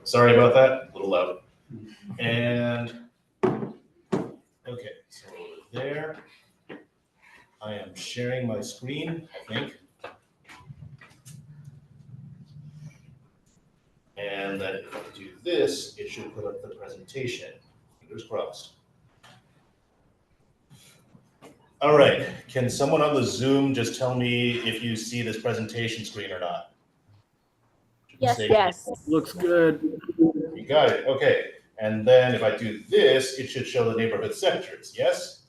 Sorry about that, a little loud. And, okay, so there. I am sharing my screen, I think. And then if I do this, it should put up the presentation. Fingers crossed. All right, can someone on the Zoom just tell me if you see this presentation screen or not? Yes. Yes. Looks good. You got it, okay. And then if I do this, it should show the neighborhood sectors, yes?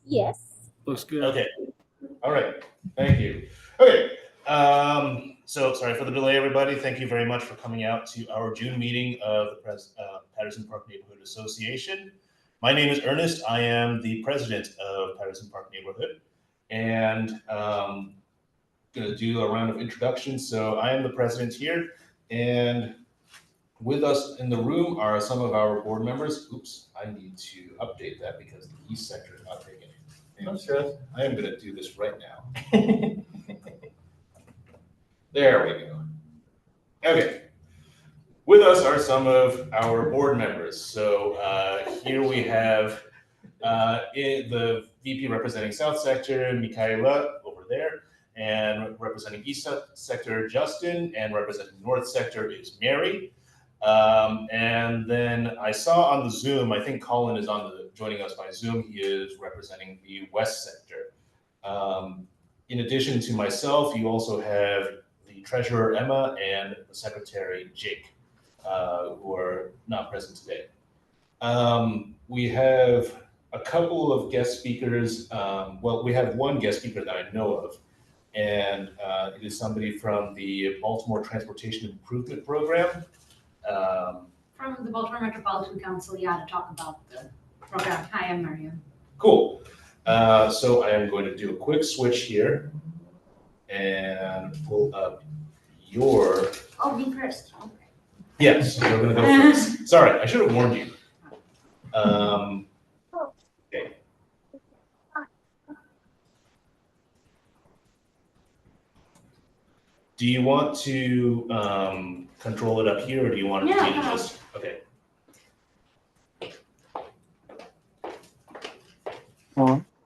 Yes. Looks good. Okay, all right, thank you. Okay, so sorry for the delay, everybody. Thank you very much for coming out to our June meeting of the Patterson Park Neighborhood Association. My name is Ernest. I am the president of Patterson Park Neighborhood, and gonna do a round of introductions. So I am the president here, and with us in the room are some of our board members. Oops, I need to update that because the East sector is not taking it. No stress. I am gonna do this right now. There we go. Okay. With us are some of our board members. So here we have the VP representing South Sector, Michaela, over there, and representing East Sector, Justin, and representing North Sector is Mary. And then I saw on the Zoom, I think Colin is joining us by Zoom. He is representing the West Sector. In addition to myself, you also have the Treasurer Emma and the Secretary Jake, who are not present today. We have a couple of guest speakers. Well, we have one guest speaker that I know of, and it is somebody from the Baltimore Transportation Improvement Program. From the Baltimore Metropolitan Council, to talk about the program. Hi, I'm Mariam. Cool. So I am going to do a quick switch here and pull up your. Oh, me first. Okay. Yes, you're going to go first. Sorry, I should have warned you. Okay. Do you want to control it up here, or do you want it to be just okay?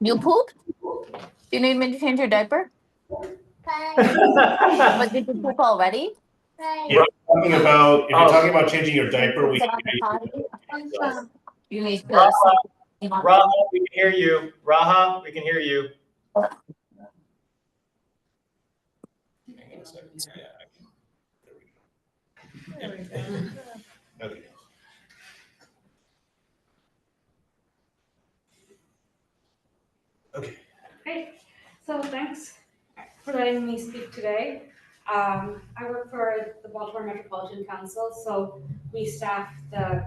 You pooped? Do you need me to change your diaper? But did you poop already? If you're talking about changing your diaper, we. You need to. Raha, we can hear you. Raha, we can hear you. Hang on a second. Yeah, there we go. Okay. Okay. Great. So thanks for letting me speak today. I work for the Baltimore Metropolitan Council, so we staff the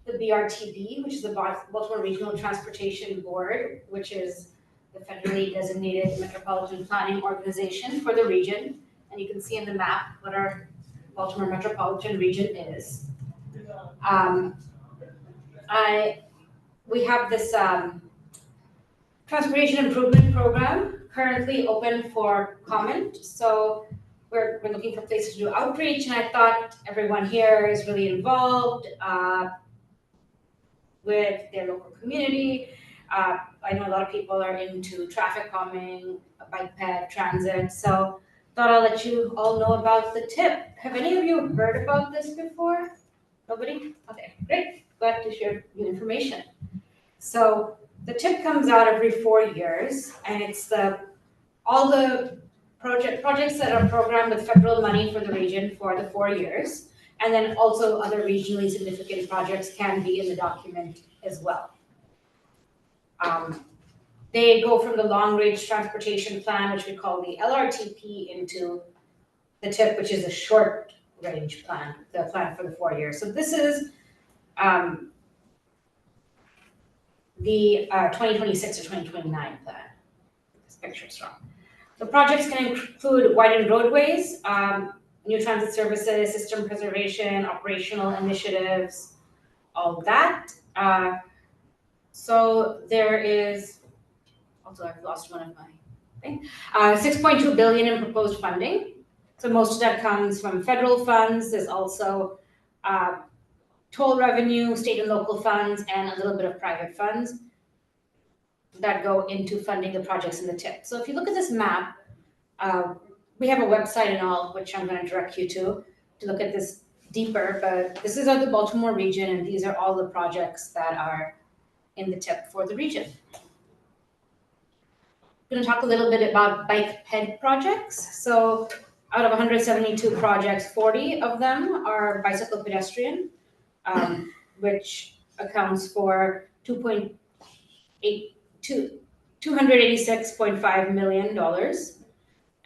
BRTB, which is the Baltimore Regional Transportation Board, which is the federally designated metropolitan planning organization for the region. And you can see in the map what our Baltimore metropolitan region is. We have this transportation improvement program currently open for comment. So we're looking for places to do outreach, and I thought everyone here is really involved with their local community. I know a lot of people are into traffic calming, bike ped, transit, so thought I'll let you all know about the tip. Have any of you heard about this before? Nobody? Okay, great. Glad to share new information. So the tip comes out every 4 years, and it's all the projects that are programmed with federal money for the region for the 4 years, and then also other regionally significant projects can be in the document as well. They go from the long range transportation plan, which we call the LRTP, into the TIP, which is a short range plan, the plan for the 4 years. So this is the 2026 to 2029 plan. This picture is wrong. The projects can include widened roadways, new transit services, system preservation, operational initiatives, all that. So there is, also I've lost one of my things, 6.2 billion in proposed funding. So most of that comes from federal funds. There's also toll revenue, state and local funds, and a little bit of private funds that go into funding the projects in the tip. So if you look at this map, we have a website and all, which I'm going to direct you to look at this deeper. But this is of the Baltimore region, and these are all the projects that are in the tip for the region. I'm going to talk a little bit about bike ped projects. So out of 172 projects, 40 of them are bicycle pedestrian, which accounts for $286.5 million.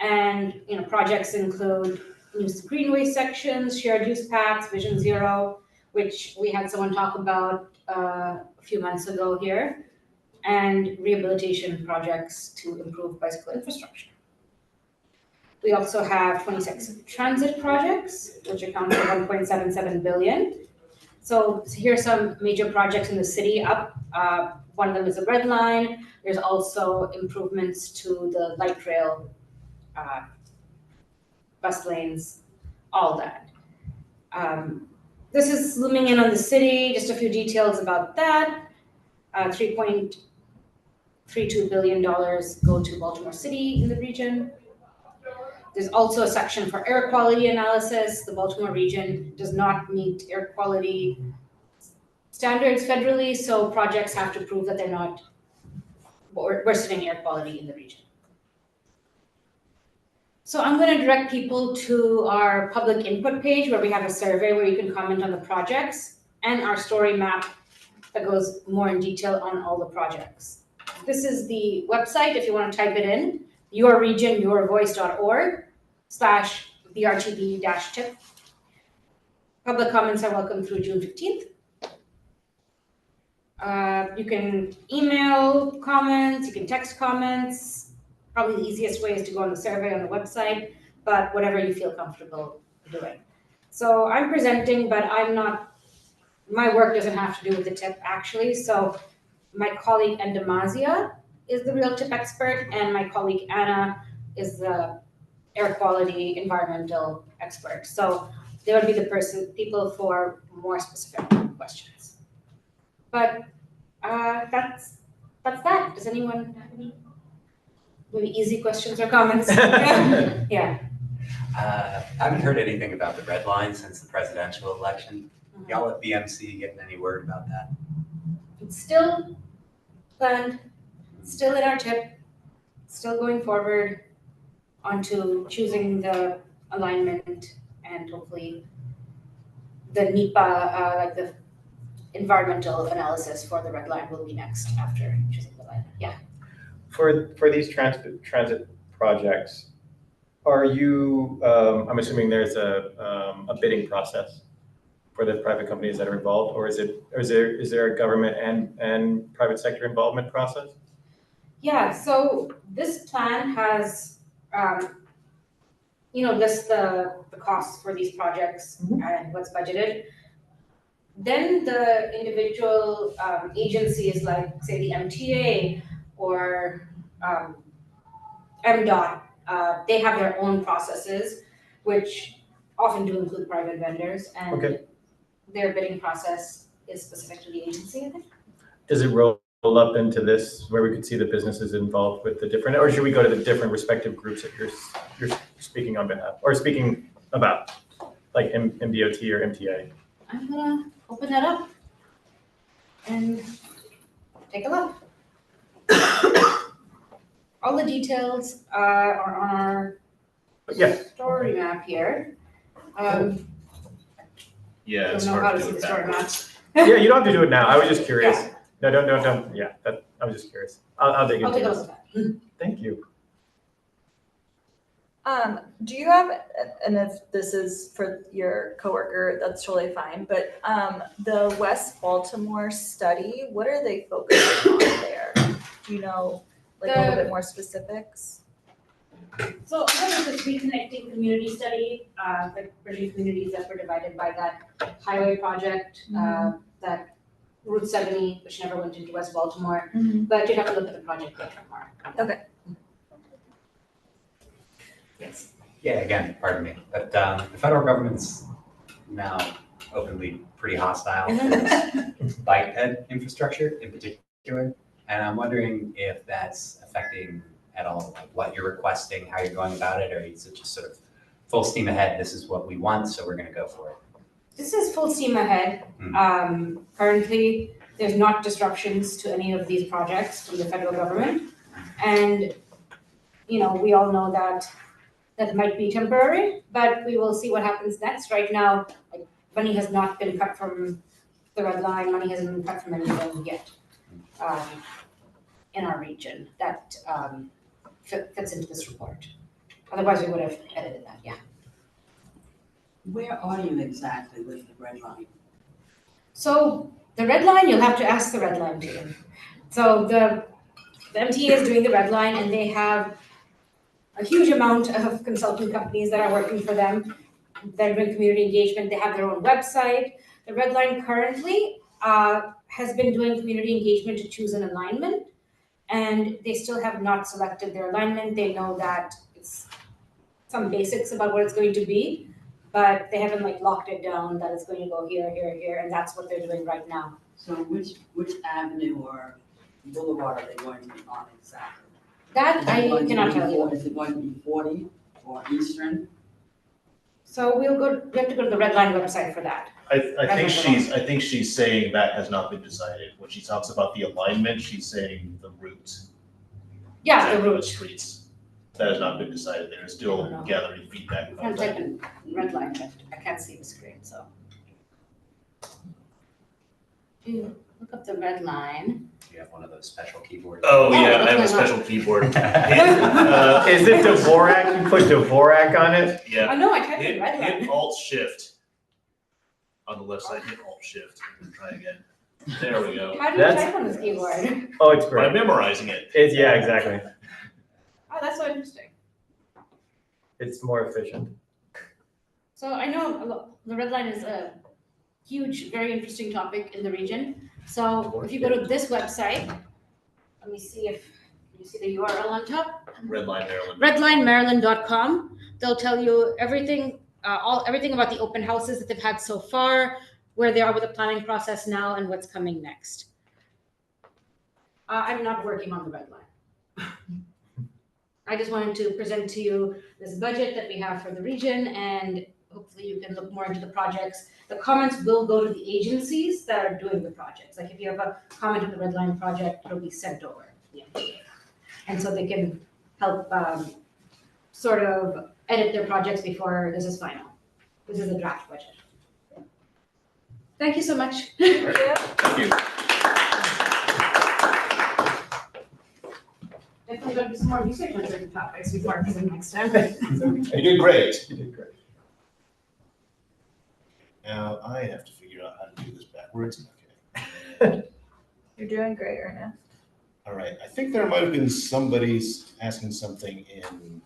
And projects include new greenway sections, shared use paths, Vision Zero, which we had someone talk about a few months ago here, and rehabilitation projects to improve bicycle infrastructure. We also have 26 transit projects, which account for $1.77 billion. So here's some major projects in the city up. One of them is the Red Line. There's also improvements to the light rail, bus lanes, all that. This is zooming in on the city, just a few details about that. $3.32 billion go to Baltimore City in the region. There's also a section for air quality analysis. The Baltimore region does not meet air quality standards federally, so projects have to prove that they're not worsening air quality in the region. So I'm going to direct people to our public input page where we have a survey where you can comment on the projects, and our story map that goes more in detail on all the projects. This is the website if you want to type it in, yourregionyourvoice.org/BRTB-tip. Public comments are welcome through June 15th. You can email comments, you can text comments. Probably the easiest way is to go on the survey on the website, but whatever you feel comfortable doing. So I'm presenting, but my work doesn't have to do with the tip actually. So my colleague Endemazia is the real tip expert, and my colleague Anna is the air quality environmental expert. So they would be the people for more specific questions. But that's that. Does anyone have any maybe easy questions or comments? Yeah. I haven't heard anything about the Red Line since the presidential election. Y'all at BMC getting any word about that? It's still planned, still in our tip, still going forward onto choosing the alignment, and hopefully the NEPA, like the environmental analysis for the Red Line will be next after choosing the line. Yeah. For these transit projects, are you, I'm assuming there's a bidding process for the private companies that are involved, or is there a government and private sector involvement process? Yeah, so this plan has, lists the costs for these projects and what's budgeted. Then the individual agencies like, say, the MTA or MDOT, they have their own processes, which often do include private vendors, and their bidding process is specific to the agency, I think. Does it roll up into this where we could see the businesses involved with the different, or should we go to the different respective groups that you're speaking on behalf or speaking about, like MDOT or MTA? I'm gonna open that up and take a look. All the details are on our story map here. Yeah, I it's don't know how hard to to see do the it story map. backwards. Yeah, you don't have to do it now. I was just curious. Yeah. No, don't. Yeah, I was just curious. I'll dig I'll into take a look this. at that. Thank you. Do you have, and if this is for your coworker, that's totally fine, but the West Baltimore study, what are they focusing on there? Do you know, like a little bit more specifics? So this is reconnecting community study, like bridging communities that were divided by that highway project, that Route 70, which never went into West Baltimore. But you'd have to look at the project later more. Okay. Yes. Yeah, again, pardon me, but the federal government's now openly pretty hostile to this bike ped infrastructure in particular. And I'm wondering if that's affecting at all, like what you're requesting, how you're going about it, or is it just sort of full steam ahead, this is what we want, so we're gonna go for it? This is full steam ahead. Currently, there's not disruptions to any of these projects from the federal government. And, you know, we all know that that might be temporary, but we will see what happens next. Right now, like, money has not been cut from the red line, money hasn't been cut from anything yet in our region that fits into this report. Otherwise, we would have edited that, yeah. Where are you exactly with the red line? So the red line, you'll have to ask the red line team. So the MTA is doing the red line and they have a huge amount of consulting companies that are working for them. They're doing community engagement, they have their own website. The red line currently has been doing community engagement to choose an alignment, and they still have not selected their alignment. They know that it's some basics about what it's going to be, but they haven't like locked it down that it's going to go here, here, here, and that's what they're doing right now. So which avenue or boulevard are they going to be on exactly? That Is it I going to cannot be tell you. Is it going to be 40 or Eastern? So we have to go to the red line website for that. I think she's saying that has not been decided. When she talks about the alignment, she's saying the route. Yeah, Exactly the what route. Streets. That has not been decided. They're still gathering feedback I'm about that. typing red line, but I can't see the screen, so. You look up the red line. You have one of those special keyboards. Oh, Oh, yeah, I have a what's going special keyboard. Is it Dvorak? You put Dvorak on it? Yeah. Oh, no, I typed in Hit, red line. hit Alt-Shift. On the left side, hit Alt-Shift. Try again. There we go. How do you That's- type on this keyboard? Oh, it's By great. memorizing it. Yeah, exactly. Oh, that's so interesting. It's more efficient. So I know the red line is a huge, very interesting topic in the region. So if you go to this website, let me see if you see the URL on top. Redline Maryland. Redlinemaryland.com. They'll tell you everything, everything about the open houses that they've had so far, where they are with the planning process now, and what's coming next. I'm not working on the red line. I just wanted to present to you this budget that we have for the region, and hopefully you can look more into the projects. The comments will go to the agencies that are doing the projects. Like if you have a comment on the red line project, it'll be sent over. Yeah. And so they can help sort of edit their projects before this is final. This is a draft budget. Thank you so much. Thank you. Definitely going to do some more research on certain topics before I present next time. You did great. You did great. Now I have to figure out how to do this backwards. Okay. You're doing great, Ernest. All right. I think there might have been somebody asking something in.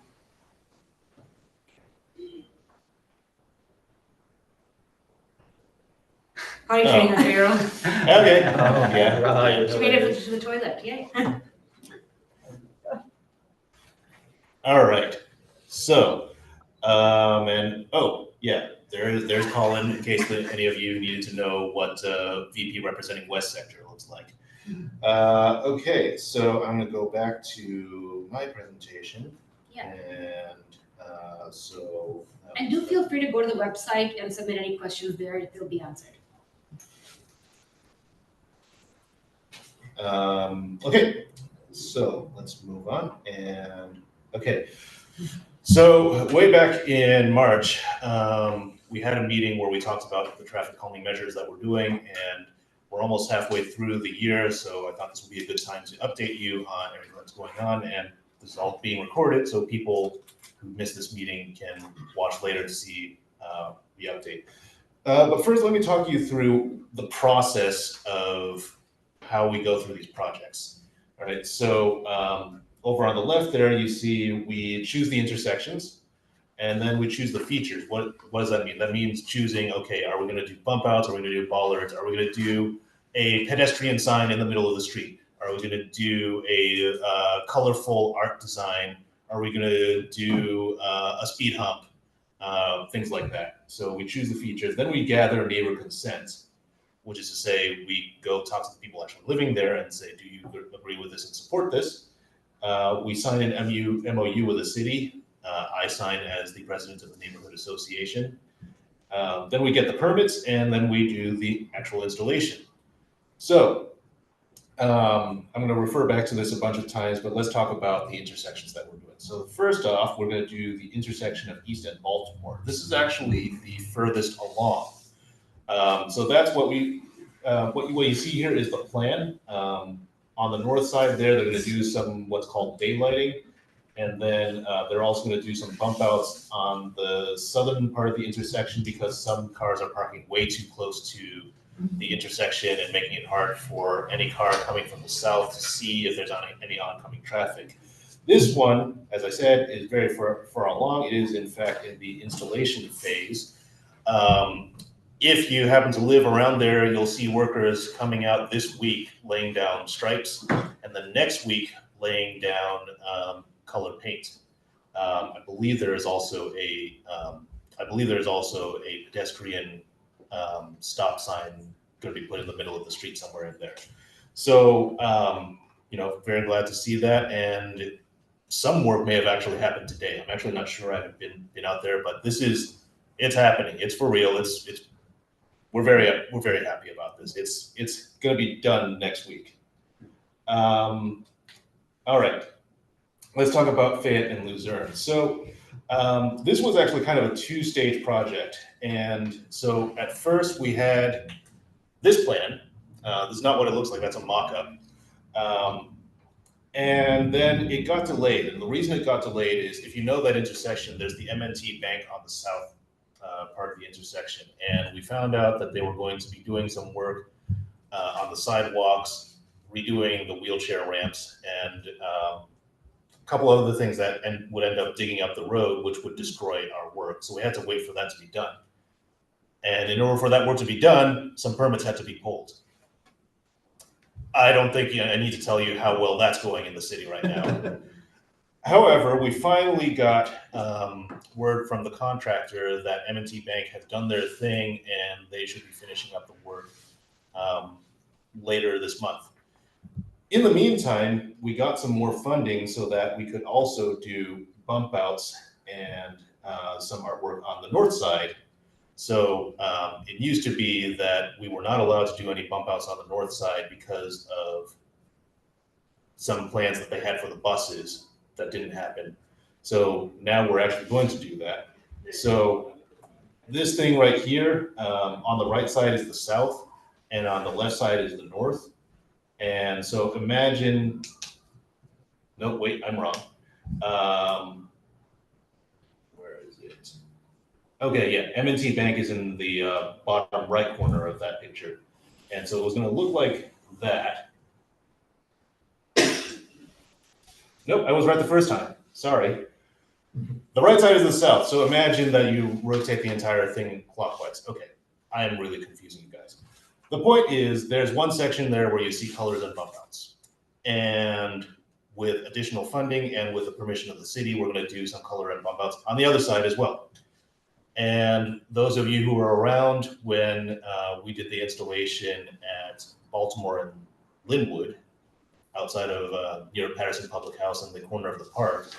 How are you training a 3-year-old? Okay. Yeah. She made it to the toilet, yay. All right. So, and oh yeah, there's Colin. In case that any of you needed to know what VP representing West Sector looks like. Okay, so I'm gonna go back to my presentation. Yeah. And so. And do feel free to go to the website and submit any questions there, they'll be answered. Okay, so let's move on and, okay. So way back in March, we had a meeting where we talked about the traffic calming measures that we're doing, and we're almost halfway through the year, so I thought this would be a good time to update you on everything that's going on, and this is all being recorded, so people who missed this meeting can watch later to see the update. But first, let me talk you through the process of how we go through these projects. All right, so over on the left there, you see we choose the intersections, and then we choose the features. What does that mean? That means choosing, okay, are we gonna do bump outs? Are we gonna do bollards? Are we gonna do a pedestrian sign in the middle of the street? Are we gonna do a colorful art design Are we going to do a speed hump? Things like that. So we choose the features, then we gather neighbor consent, which is to say we go talk to the people actually living there and say, do you agree with this and support this? We sign an MOU with the city. I sign as the president of the neighborhood association. Then we get the permits and then we do the actual installation. So I'm going to refer back to this a bunch of times, but let's talk about the intersections that we're doing. So first off, we're going to do the intersection of East and Baltimore. This is actually the furthest along. So that's what what you see here is the plan. On the north side there, they're going to do some what's called daylighting. And then they're also going to do some bump outs on the southern part of the intersection because some cars are parking way too close to the intersection and making it hard for any car coming from the south to see if there's any oncoming traffic. This one, as I said, is very far along. It is in fact in the installation phase. If you happen to live around there, you'll see workers coming out this week laying down stripes, and the next week laying down colored paint. I believe there is also a pedestrian stop sign going to be put in the middle of the street somewhere in there. So, very glad to see that. And some work may have actually happened today. I'm actually not sure. I haven't been out there, but it's happening. It's for real. We're very happy about this. It's going to be done next week. All right. Let's talk about Fayette and Luzerne. So this was actually kind of a two-stage project. And so at first we had this plan. This is not what it looks like. That's a mock-up. And then it got delayed. And the reason it got delayed is if you know that intersection, there's the M&T Bank on the south part of the intersection. And we found out that they were going to be doing some work on the sidewalks, redoing the wheelchair ramps, and a couple of other things that would end up digging up the road, which would destroy our work. So we had to wait for that to be done. And in order for that work to be done, some permits had to be pulled. I don't think I need to tell you how well that's going in the city right now. However, we finally got word from the contractor that M&T Bank has done their thing and they should be finishing up the work later this month. In the meantime, we got some more funding so that we could also do bump outs and some artwork on the north side. So it used to be that we were not allowed to do any bump outs on the north side because of some plans that they had for the buses that didn't happen. So now we're actually going to do that. So this thing right here, on the right side is the south, and on the left side is the north. And so imagine, no, wait, I'm wrong. Where is it? Okay, yeah, M&T Bank is in the bottom right corner of that picture. And so it was gonna look like that. Nope, I was right the first time, sorry. The right side is the south, so imagine that you rotate the entire thing clockwise. Okay, I am really confusing you guys. The point is, there's one section there where you see colors and bump outs. And with additional funding and with the permission of the city, we're gonna do some color and bump outs on the other side as well. And those of you who were around when we did the installation at Baltimore and Linwood, outside of near Patterson Public House in the corner of the park,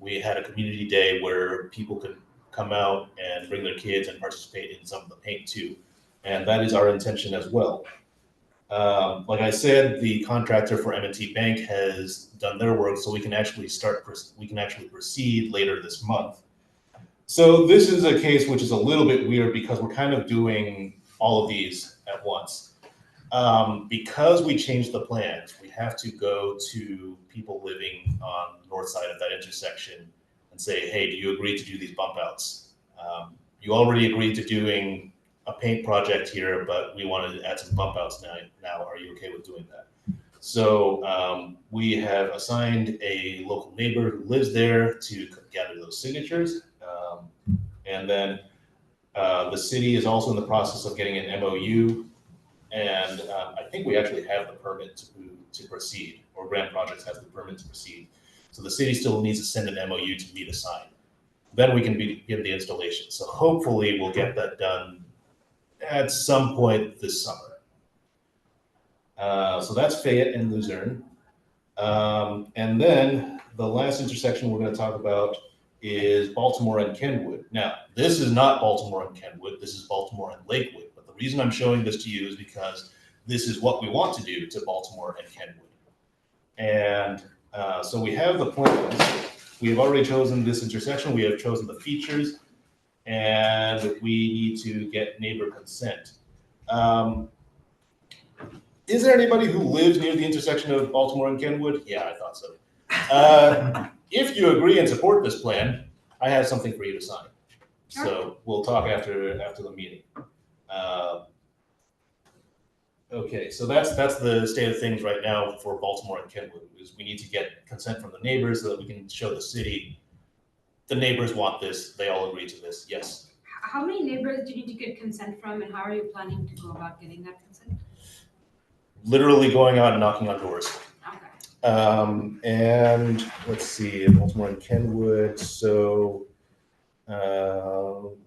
we had a community day where people could come out and bring their kids and participate in some of the paint too. And that is our intention as well. Like I said, the contractor for M&T Bank has done their work, so we can actually proceed later this month. So this is a case which is a little bit weird because we're kind of doing all of these at once. Because we changed the plans, we have to go to people living on the north side of that intersection and say, hey, do you agree to do these bump outs? You already agreed to doing a paint project here, but we wanted to add some bump outs now. Are you okay with doing that? So we have assigned a local neighbor who lives there to gather those signatures. And then the city is also in the process of getting an MOU. And I think we actually have the permit to proceed, or Grant Projects has the permit to proceed. So the city still needs to send an MOU to me to sign. Then we can begin the installation. So hopefully we'll get that done at some point this summer. So that's Fayette and Luzerne. And then the last intersection we're going to talk about is Baltimore and Kenwood. Now, this is not Baltimore and Kenwood, this is Baltimore and Lakewood. But the reason I'm showing this to you is because this is what we want to do to Baltimore and Kenwood. And so we have the plans. We have already chosen this intersection. We have chosen the features, and we need to get neighbor consent. Is there anybody who lives near the intersection of Baltimore and Kenwood? Yeah, I thought so. If you agree and support this plan, I have something for you to sign. So we'll talk after the meeting. Okay, so that's the state of things right now for Baltimore and Kenwood. Is we need to get consent from the neighbors so that we can show the city the neighbors want this. They all agree to this. Yes. How many neighbors do you need to get consent from, and how are you planning to go about getting that consent? Literally going out and knocking on doors. Okay. And let's see, Baltimore and Kenwood. So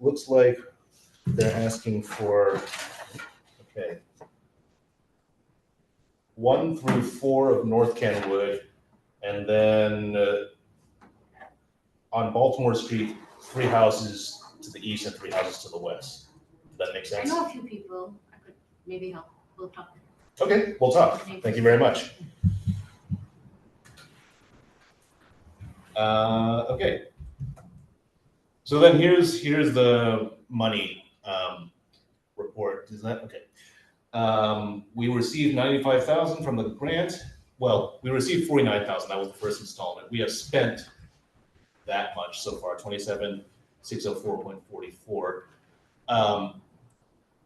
looks like they're asking for, okay, 1 through 4 of North Kenwood, and then on Baltimore Street, 3 houses to the east and 3 houses to the west. Does that make I sense? know a few people. I could maybe help. We'll talk. Okay, we'll talk. Thank you very much. Okay. So then here's the money report. Is that okay? We received 95,000 from the grant. Well, we received 49,000. That was the first installment. We have spent that much so far, 27,604.44.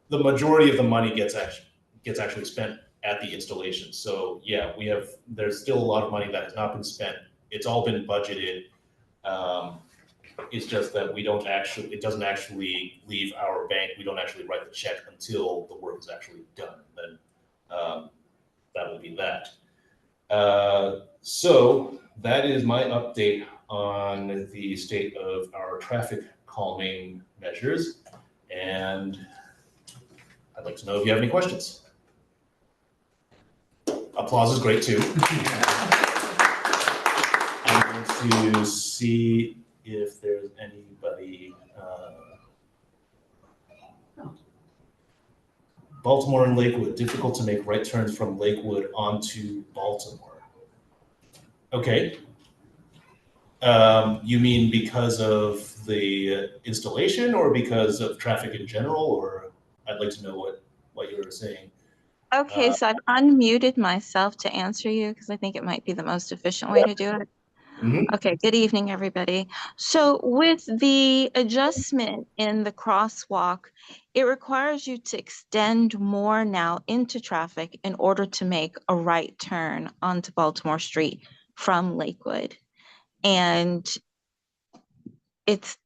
The majority of the money gets actually spent at the installation. So yeah, there's still a lot of money that has not been spent. It's all been budgeted. It's just that it doesn't actually leave our bank. We don't actually write the check until the work is actually done. Then that will be that. So that is my update on the state of our traffic calming measures. And I'd like to know if you have any questions. Applause is great too. I'm going to see if there's anybody. Baltimore and Lakewood, difficult to make right turns from Lakewood onto Baltimore. Okay. You mean because of the installation or because of traffic in general, or I'd like to know what you were saying. Okay, so I've unmuted myself to answer you because I think it might be the most efficient way to do it. Mhm. Okay, good evening, everybody. So with the adjustment in the crosswalk, it requires you to extend more now into traffic in order to make a right turn onto Baltimore Street from Lakewood. And it's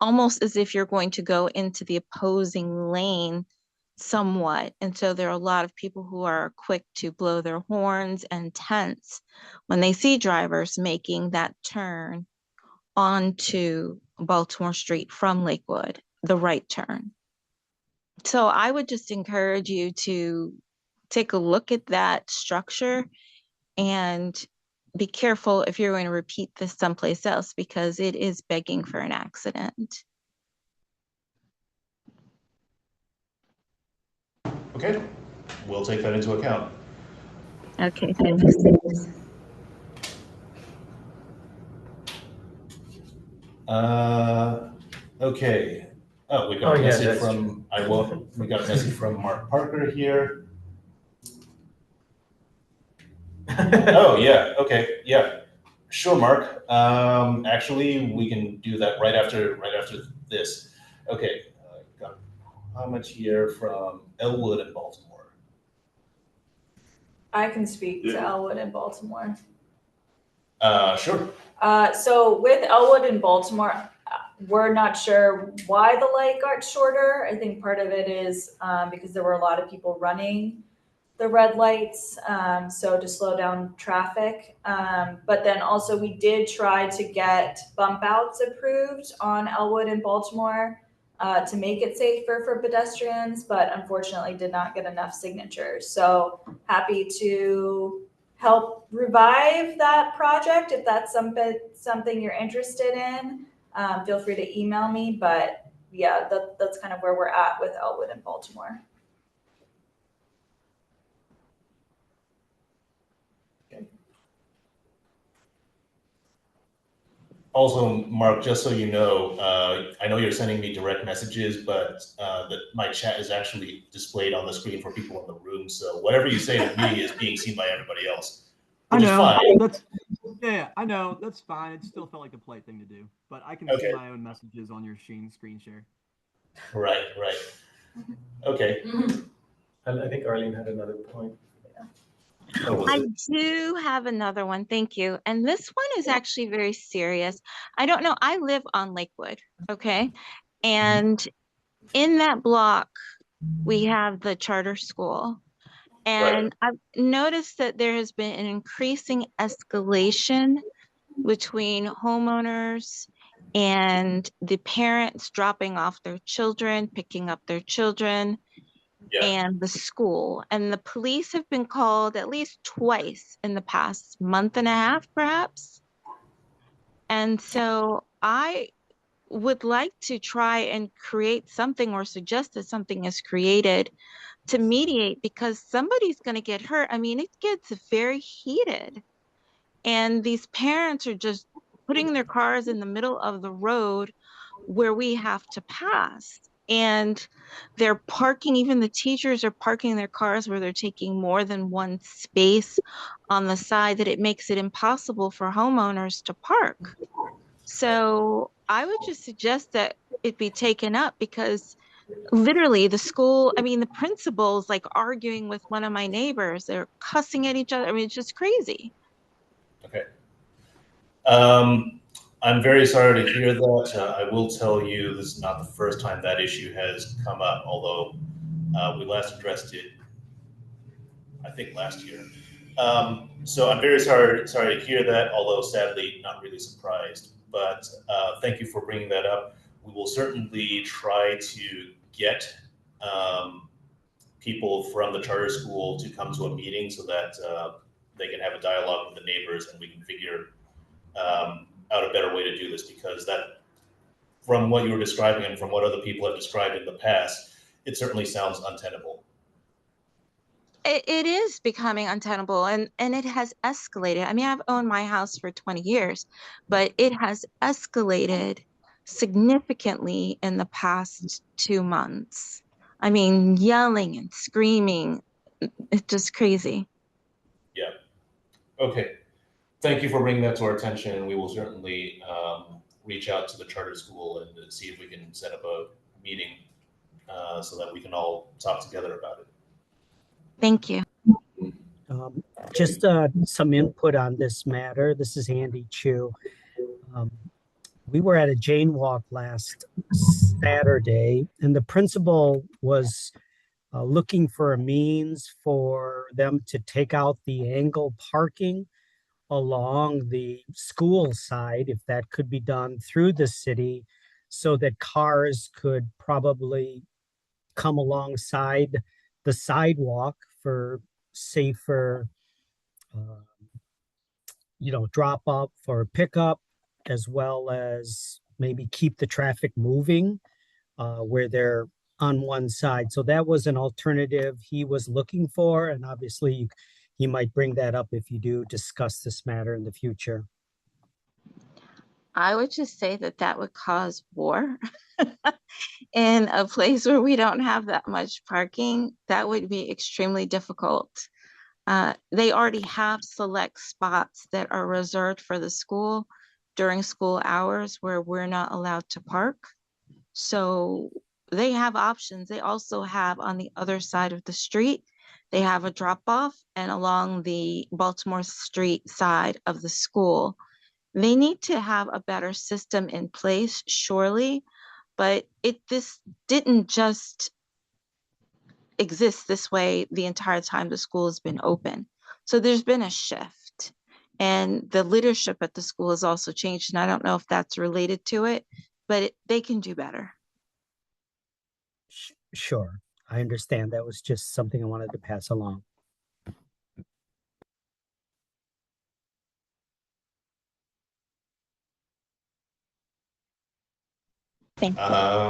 almost as if you're going to go into the opposing lane somewhat. And so there are a lot of people who are quick to blow their horns and tense when they see drivers making that turn onto Baltimore Street from Lakewood, the right turn. So I would just encourage you to take a look at that structure and be careful if you're going to repeat this someplace else because it is begging for an accident. Okay, we'll take that into account. Okay, thanks. Okay. Oh, we got a yeah, message that's from we got a message from Mark Parker here. Oh yeah, okay, yeah. Sure, Mark. Actually, we can do that right after this. Okay, got a comment here from Elwood in Baltimore. I can speak to Elwood and Baltimore. Sure. So with Elwood and Baltimore, we're not sure why the light got shorter. I think part of it is because there were a lot of people running the red lights, so to slow down traffic. But then also we did try to get bump outs approved on Elwood and Baltimore to make it safer for pedestrians, but unfortunately did not get enough signatures. So happy to help revive that project if that's something you're interested in. Feel free to email me, but yeah, that's kind of where we're at with Elwood and Baltimore. Also, Mark, just so you know, I know you're sending me direct messages, but my chat is actually displayed on the screen for people in the room. So whatever you say to me is being seen by everybody else, which is fine. Yeah, I know. That's fine. It still felt like the polite thing to do. But I can see my own messages on your screen share. Right. Okay. And I think Arlene had another point. I do have another one. Thank you. And this one is actually very serious. I don't know. I live on Lakewood. Okay. And in that block, we have the charter school. And I've noticed that there has been an increasing escalation between homeowners and the parents dropping off their children, picking up their children, and the school. And the police have been called at least twice in the past month and a half, perhaps. And so I would like to try and create something or suggest that something is created to mediate, because somebody's going to get hurt. I mean, it gets very heated. And these parents are just putting their cars in the middle of the road where we have to pass. And they're parking, even the teachers are parking their cars where they're taking more than one space on the side, that it makes it impossible for homeowners to park. So I would just suggest that it be taken up, because literally the school, I mean, the principal's like arguing with one of my neighbors. They're cussing at each other. I mean, it's just crazy. Okay. I'm very sorry to hear that. I will tell you, this is not the first time that issue has come up, although we last addressed it, I think, last year. So I'm very sorry to hear that, although sadly not really surprised. But thank you for bringing that up. We will certainly try to get people from the charter school to come to a meeting so that they can have a dialogue with the neighbors and we can figure out a better way to do this, because that, from what you were describing and from what other people have described in the past, it certainly sounds untenable. It is becoming untenable, and it has escalated. I mean, I've owned my house for 20 years, but it has escalated significantly in the past 2 months. I mean, yelling and screaming, it's just crazy. Yeah. Okay. Thank you for bringing that to our attention, and we will certainly reach out to the charter school and see if we can set up a meeting so that we can all talk together about it. Thank you. Just some input on this matter. This is Andy Chu. We were at a Jane Walk last Saturday, and the principal was looking for a means for them to take out the angle parking along the school side, if that could be done through the city, so that cars could probably come alongside the sidewalk for safer, drop off or pickup, as well as maybe keep the traffic moving where they're on one side. So that was an alternative he was looking for, and obviously he might bring that up if you do discuss this matter in the future. I would just say that would cause war in a place where we don't have that much parking. That would be extremely difficult. They already have select spots that are reserved for the school during school hours where we're not allowed to park. So they have options. They also have, on the other side of the street, they have a drop off, and along the Baltimore Street side of the school. They need to have a better system in place, surely, but this didn't just exists this way the entire time the school has been open. So there's been a shift, and the leadership at the school has also changed. And I don't know if that's related to it, but they can do better. Sure, I understand. That was just something I wanted to pass along. Thank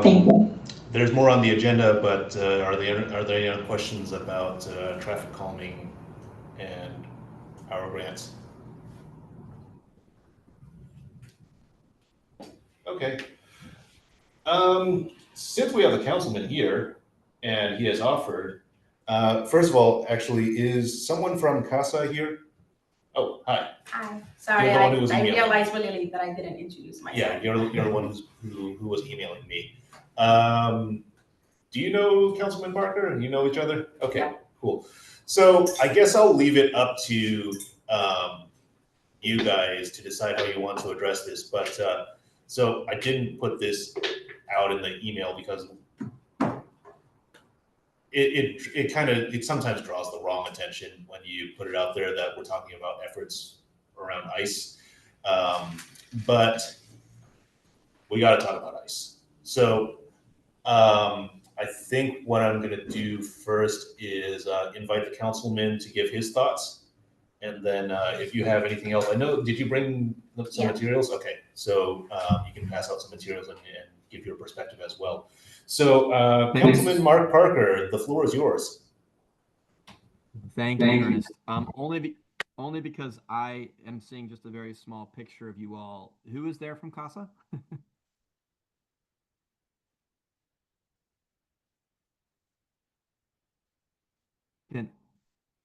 you. There's more on the agenda, but are there any other questions about traffic calming and our grants? Okay. Since we have the councilman here and he has offered, first of all, actually, is someone from CASA here? Oh, hi. Hi. Sorry, You're the one who was I emailing. realized really late that I didn't introduce myself. Yeah, you're the one who was emailing me. Do you know Councilman Barker? You know each other? Okay, Yeah. cool. So I guess I'll leave it up to you guys to decide how you want to address this. But so I didn't put this out in the email because it sometimes draws the wrong attention when you put it out there that we're talking about efforts around ICE. But we got to talk about ICE. So I think what I'm going to do first is invite the councilman to give his thoughts. And then if you have anything else, I know, did you bring some materials? Okay, so you can pass out some materials and give your perspective as well. So Councilman Mark Parker, the floor is yours. Thank you, Ernest. Only because I am seeing just a very small picture of you all. Who is there from CASA?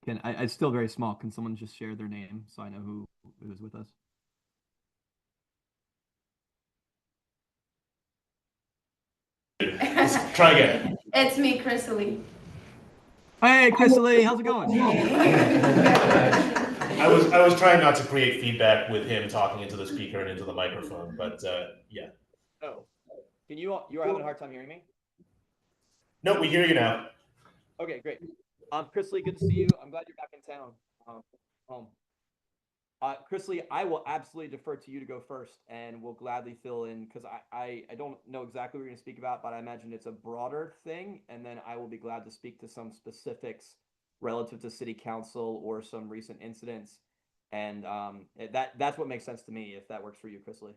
It's still very small. Can someone just share their name so I know who is with us? Let's try again. It's me, Chrysalie. Hey, Chrysalie, how's it going? I was trying not to create feedback with him talking into the speaker and into the microphone, but yeah. Oh, you are having a hard time hearing me? No, we hear you now. Okay, great. Chrysalie, good to see you. I'm glad you're back in town. Home. Chrysalie, I will absolutely defer to you to go first, and we'll gladly fill in because I don't know exactly what you're going to speak about, but I imagine it's a broader thing, and then I will be glad to speak to some specifics relative to city council or some recent incidents, and that's what makes sense to me if that works for you, Chrysalie.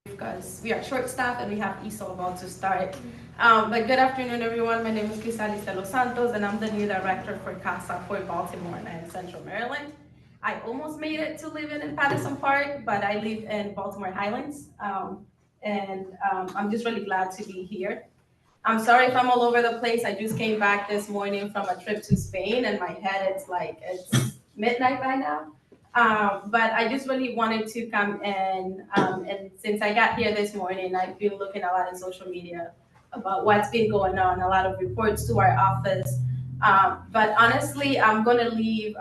Because we are short-staffed and we have ESOL about to start. But good afternoon, everyone. My name is Chrysalie de los Santos, and I'm the new director for CASA for Baltimore and Central Maryland. I almost made it to live in Patterson Park, but I live in Baltimore Highlands, and I'm just really glad to be here. I'm sorry if I'm all over the place. I just came back this morning from a trip to Spain, and my head, it's midnight by now. But I just really wanted to come in, and since I got here this morning, I've been looking a lot in social media about what's been going on, a lot of reports to our office. But honestly, I'm gonna leave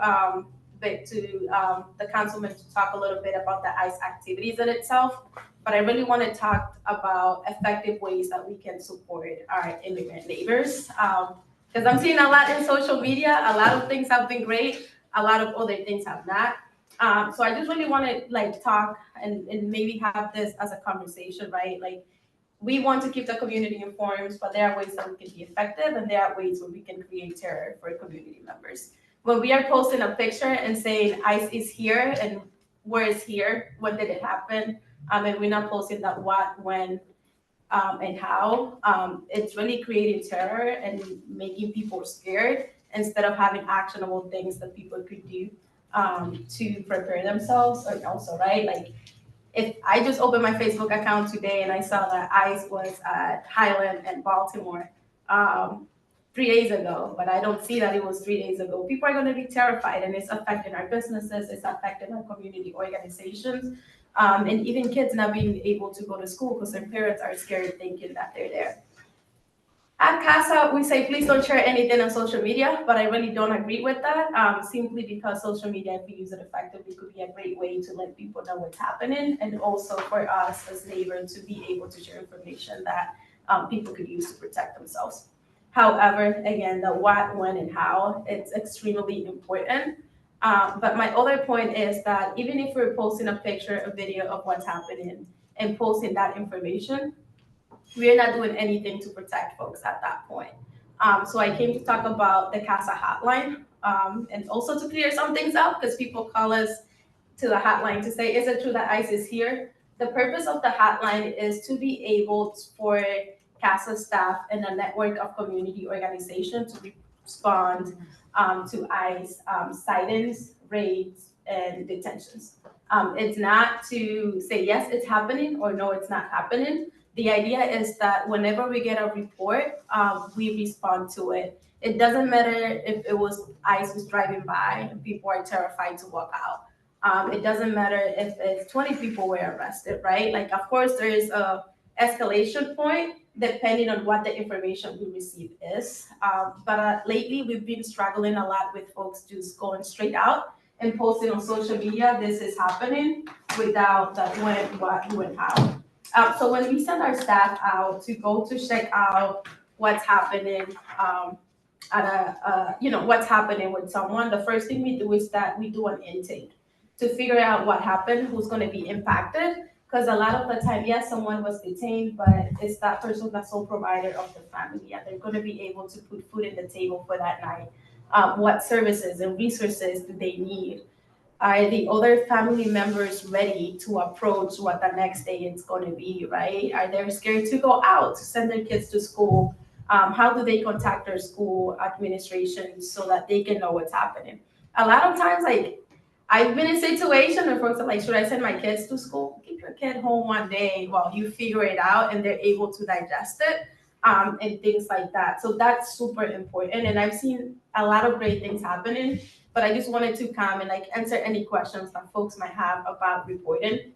the councilman to talk a little bit about the ICE activities in itself. But I really want to talk about effective ways that we can support our immigrant neighbors. Because I'm seeing a lot in social media, a lot of things have been great, a lot of other things have not. So I just really want to talk and maybe have this as a conversation, right? We want to keep the community informed, but there are ways that we can be effective, and there are ways where we can create terror for community members. When we are posting a picture and saying ICE is here and where is here, when did it happen? And we're not posting that what, when, and how, it's really creating terror and making people scared instead of having actionable things that people could do to prepare themselves. Or also, right? If I just opened my Facebook account today and I saw that ICE was at Highland and Baltimore 3 days ago, but I don't see that it was 3 days ago, people are going to be terrified, and it's affecting our businesses, it's affecting our community organizations, and even kids not being able to go to school because their parents are scared thinking that they're there. At CASA, we say, please don't share anything on social media, but I really don't agree with that, simply because social media, if we use it effectively, could be a great way to let people know what's happening, and also for us as neighbors to be able to share information that people could use to protect themselves. However, again, the what, when, and how, it's extremely important. But my other point is that even if we're posting a picture, a video of what's happening and posting that information, we're not doing anything to protect folks at that point. So I came to talk about the CASA hotline, and also to clear some things up because people call us to the hotline to say, is it true that ICE is here? The purpose of the hotline is to be able for CASA staff and a network of community organizations to respond to ICE sightings, raids, and detentions. It's not to say, yes, it's happening, or no, it's not happening. The idea is that whenever we get a report, we respond to it. It doesn't matter if it was ICE was driving by and people are terrified to walk out. It doesn't matter if it's 20 people were arrested, right? Like, of course, there is a escalation point depending on what the information we receive is. But lately, we've been struggling a lot with folks just going straight out and posting on social media, this is happening, without the when, what, who, and how. So when we send our staff out to go to check out what's happening what's happening with someone, the first thing we do is that we do an intake to figure out what happened, who's going to be impacted. Because a lot of the time, yes, someone was detained, but it's that person that's sole provider of the family, and they're going to be able to put food in the table for that night. What services and resources do they need? Are the other family members ready to approach what the next day is going to be, right? Are they scared to go out to send their kids to school? How do they contact their school administration so that they can know what's happening? A lot of times, like, I've been in situations where folks are like, should I send my kids to school? Keep your kid home one day while you figure it out and they're able to digest it, and things like that. So that's super important. And I've seen a lot of great things happening, but I just wanted to come and answer any questions that folks might have about reporting.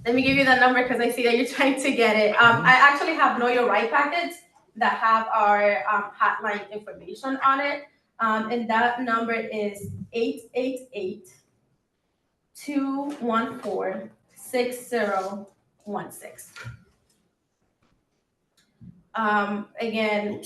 Let me give you the number because I see that you're trying to get it. I actually have Know Your Right packets that have our hotline information on it. And that number is 888-214-6016. Again,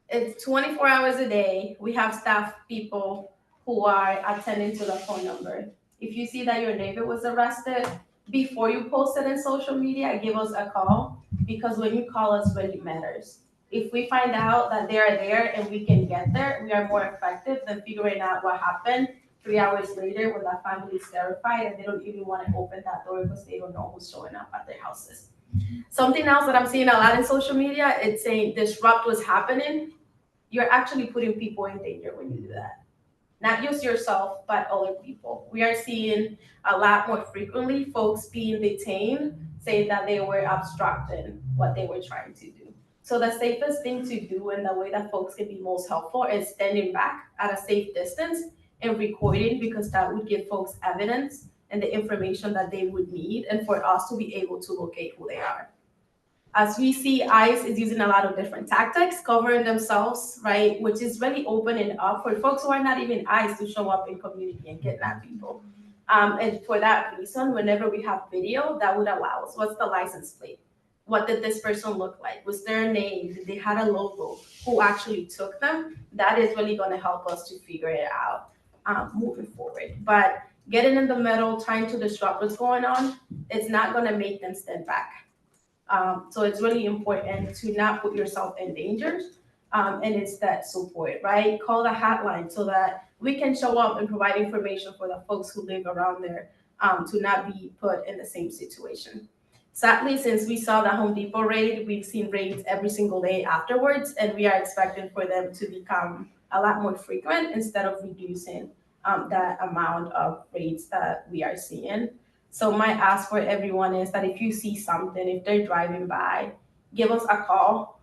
it's 24 hours a day. We have staff people who are attending to the phone number. If you see that your neighbor was arrested, before you post it in social media, give us a call, because when you call us, really matters. If we find out that they are there and we can get there, we are more effective than figuring out what happened 3 hours later when the family is terrified and they don't even want to open that door because they don't know who's showing up at their houses. Something else that I'm seeing a lot in social media, it's saying disrupt what's happening. You're actually putting people in danger when you do that. Not just yourself, but other people. We are seeing a lot more frequently folks being detained, saying that they were obstructing what they were trying to do. So the safest thing to do, and the way that folks can be most helpful, is standing back at a safe distance and recording, because that would give folks evidence and the information that they would need, and for us to be able to locate who they are. As we see, ICE is using a lot of different tactics, covering themselves, right? Which is really opening up for folks who are not even ICE to show up in community and kidnap people. And for that reason, whenever we have video, that would allow us, what's the license plate? What did this person look like? Was there a name? Did they have a logo? Who actually took them? That is really going to help us to figure it out moving forward. But getting in the middle, trying to disrupt what's going on, it's not going to make them stand back. So it's really important to not put yourself in danger, and it's that support, right? Call the hotline so that we can show up and provide information for the folks who live around there, to not be put in the same situation. Sadly, since we saw the Home Depot raid, we've seen raids every single day afterwards, and we are expecting for them to become a lot more frequent instead of reducing that amount of raids that we are seeing. So my ask for everyone is that if you see something, if they're driving by, give us a call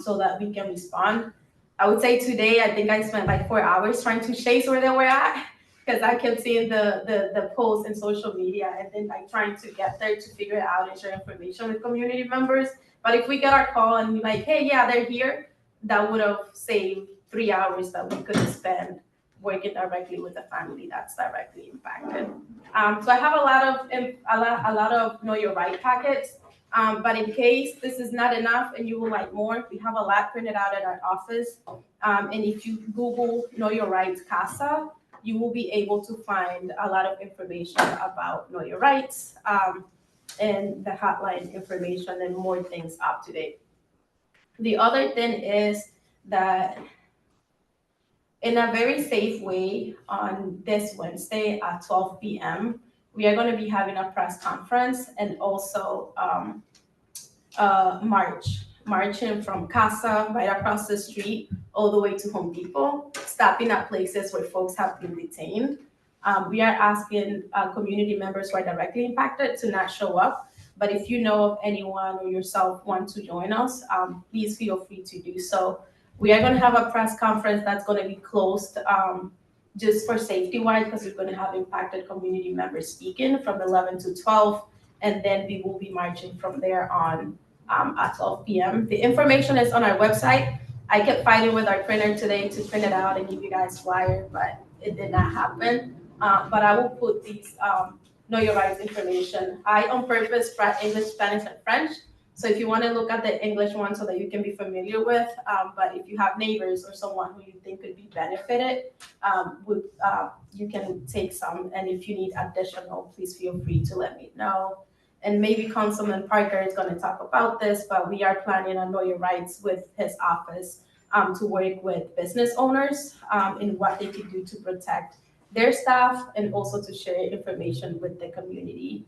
so that we can respond. I would say today, I think I spent like 4 hours trying to chase where they were at, because I kept seeing the posts in social media, and then like trying to get there to figure it out and share information with community members. But if we get our call and be like, hey, yeah, they're here, that would have saved 3 hours that we could spend working directly with the family that's directly impacted. So I have a lot of Know Your Right packets. But in case this is not enough and you would like more, we have a lot printed out at our office. And if you Google Know Your Rights CASA, you will be able to find a lot of information about Know Your Rights, and the hotline information and more things up to date. The other thing is that in a very safe way, on this Wednesday at 12 p.m., we are going to be having a press conference and also marching from Casa right across the street all the way to Home Depot, stopping at places where folks have been detained. We are asking community members who are directly impacted to not show up, but if you know of anyone or yourself want to join us, please feel free to do so. We are going to have a press conference that's going to be closed just for safety wise, because we're going to have impacted community members speaking from 11 to 12, and then we will be marching from there on at 12 p.m. The information is on our website. I kept fighting with our printer today to print it out and give you guys flyer, but it did not happen. But I will put these Know Your Rights information. I on purpose brought English, Spanish, and French. So if you want to look at the English one so that you can be familiar with, but if you have neighbors or someone who you think could be benefited, you can take some. And if you need additional, please feel free to let me know. And maybe Councilman Parker is going to talk about this, but we are planning on Know Your Rights with his office to work with business owners in what they can do to protect their staff and also to share information with the community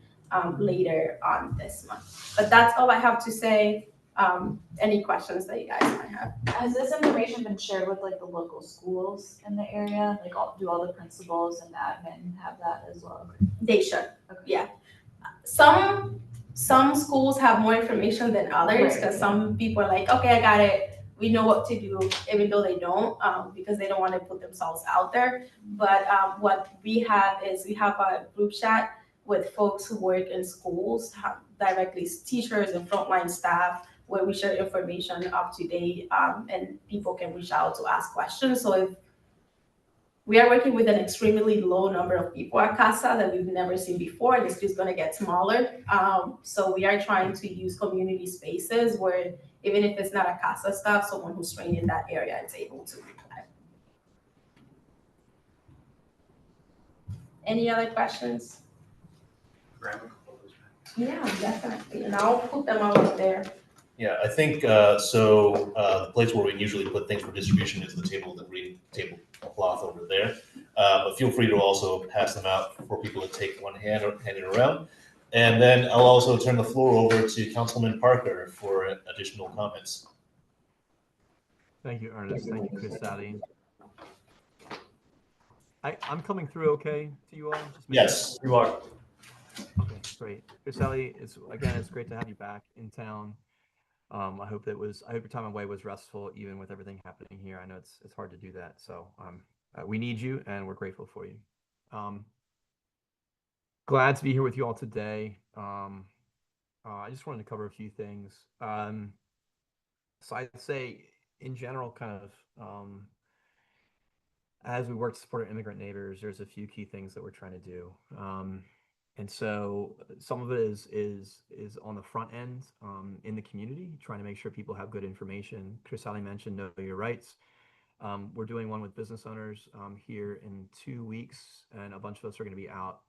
later on this month. But that's all I have to say. Any questions that you guys might have? Has this information been shared with like the local schools in the area? Like do all the principals and admin have that as well? They should, Okay. yeah. Some schools have more information than others, because some people are like, okay, I got it, we know what to do, even though they don't, because they don't want to put themselves out there. But what we have is we have a group chat with folks who work in schools, directly teachers and frontline staff, where we share information up to date, and people can reach out to ask questions. So if we are working with an extremely low number of people at CASA that we've never seen before, and it's just going to get smaller. So we are trying to use community spaces where even if it's not a CASA staff, someone who's trained in that area is able to reply. Any other questions? Yeah, definitely. And I'll put them all up there. Yeah, I think the place where we usually put things for distribution is the green tablecloth over there. But feel free to also pass them out for people to take one hand or hand it around. And then I'll also turn the floor over to Councilman Parker for additional comments. Thank you, Ernest. Thank you, Chris Sally. I'm coming through okay to you all? Yes, you are. Okay, great. Chris Sally, it's great to have you back in town. I hope your time away was restful, even with everything happening here. I know it's hard to do that. So we need you, and we're grateful for you. Glad to be here with you all today. I just wanted to cover a few things. So I'd say, in general, kind of as we work to support our immigrant neighbors, there's a few key things that we're trying to do. And so some of it is on the front end in the community, trying to make sure people have good information. Chris Sally mentioned Know Your Rights. We're doing one with business owners here in 2 weeks, and a bunch of us are going to be out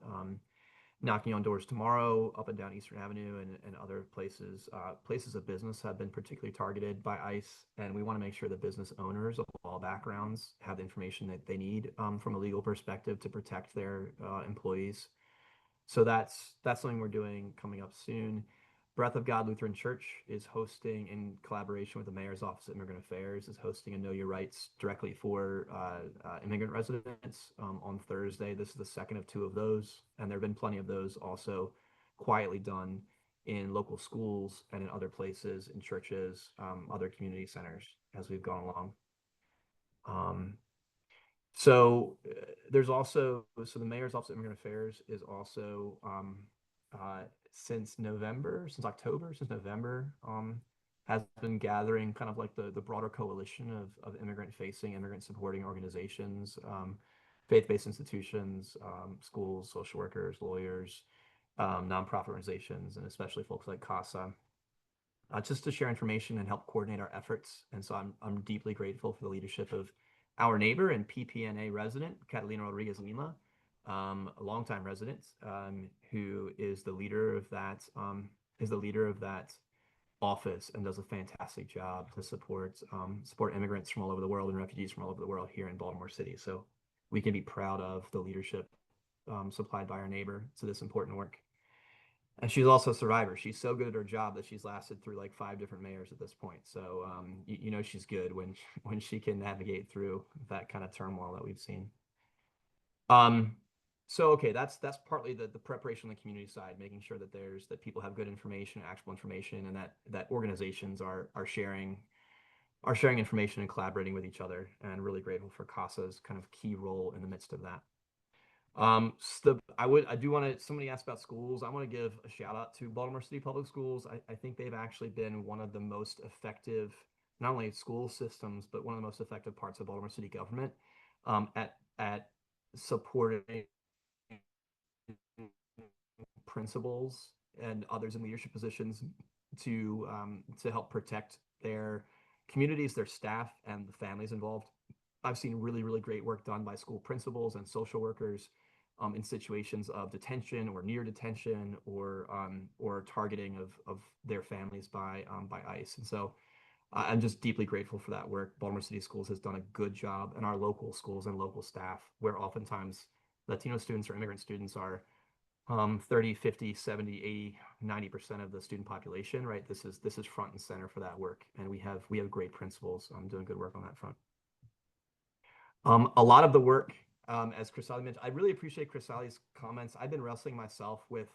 knocking on doors tomorrow up and down Eastern Avenue and other places. Places of business have been particularly targeted by ICE, and we want to make sure that business owners of all backgrounds have the information that they need from a legal perspective to protect their employees. So that's something we're doing coming up soon. Breath of God Lutheran Church is hosting, in collaboration with the Mayor's Office of Immigrant Affairs, is hosting a Know Your Rights directly for immigrant residents on Thursday. This is the second of 2 of those, and there have been plenty of those also quietly done in local schools and in other places, in churches, other community centers as we've gone along. So there's also, the Mayor's Office of Immigrant Affairs is also, since November, has been gathering kind of like the broader coalition of immigrant-facing, immigrant-supporting organizations, faith-based institutions, schools, social workers, lawyers, nonprofit organizations, and especially folks like CASA, just to share information and help coordinate our efforts. And so I'm deeply grateful for the leadership of our neighbor and PPNA resident, Catalina Rodriguez Lima, a longtime resident, who is the leader of that office and does a fantastic job to support immigrants from all over the world and refugees from all over the world here in Baltimore City. So we can be proud of the leadership supplied by our neighbor to this important work. And she's also a survivor. She's so good at her job that she's lasted through like 5 different mayors at this point. So you know she's good when she can navigate through that kind of turmoil that we've seen. So okay, that's partly the preparation on the community side, making sure that people have good information, actionable information, and that organizations are sharing information and collaborating with each other. And really grateful for CASA's kind of key role in the midst of that. I do want to, somebody asked about schools. I want to give a shout out to Baltimore City Public Schools. I think they've actually been one of the most effective, not only school systems, but one of the most effective parts of Baltimore City government at supporting principals and others in leadership positions to help protect their communities, their staff, and the families involved. I've seen really, really great work done by school principals and social workers in situations of detention or near detention or targeting of their families by ICE. And so I'm just deeply grateful for that work. Baltimore City Schools has done a good job, and our local schools and local staff, where oftentimes Latino students or immigrant students are 30, 50, 70, 80, 90% of the student population, right? This is front and center for that work. And we have great principals doing good work on that front. A lot of the work, as Crisali mentioned, I really appreciate Crisali's comments. I've been wrestling myself with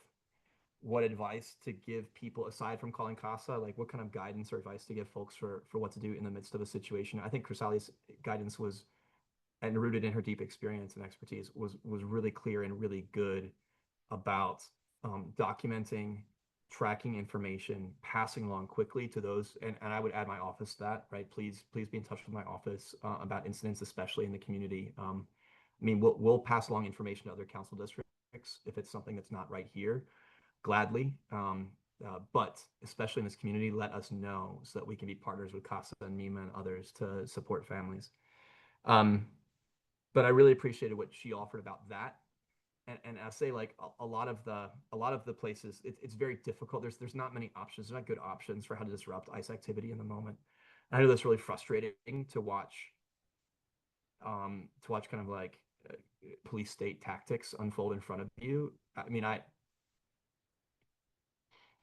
what advice to give people aside from calling CASA, like what kind of guidance or advice to give folks for what to do in the midst of a situation. I think Crisali's guidance was, and rooted in her deep experience and expertise, was really clear and really good about documenting, tracking information, passing along quickly to those, and I would add my office to that, right? Please be in touch with my office about incidents, especially in the community. I mean, we'll pass along information to other council districts if it's something that's not right here, gladly. But especially in this community, let us know so that we can be partners with CASA and MEMA and others to support families. But I really appreciated what she offered about that. And I say, like, a lot of the places, it's very difficult. There's not many options. There's not good options for how to disrupt ICE activity in the moment. And I know that's really frustrating to watch kind of like police state tactics unfold in front of you. I mean,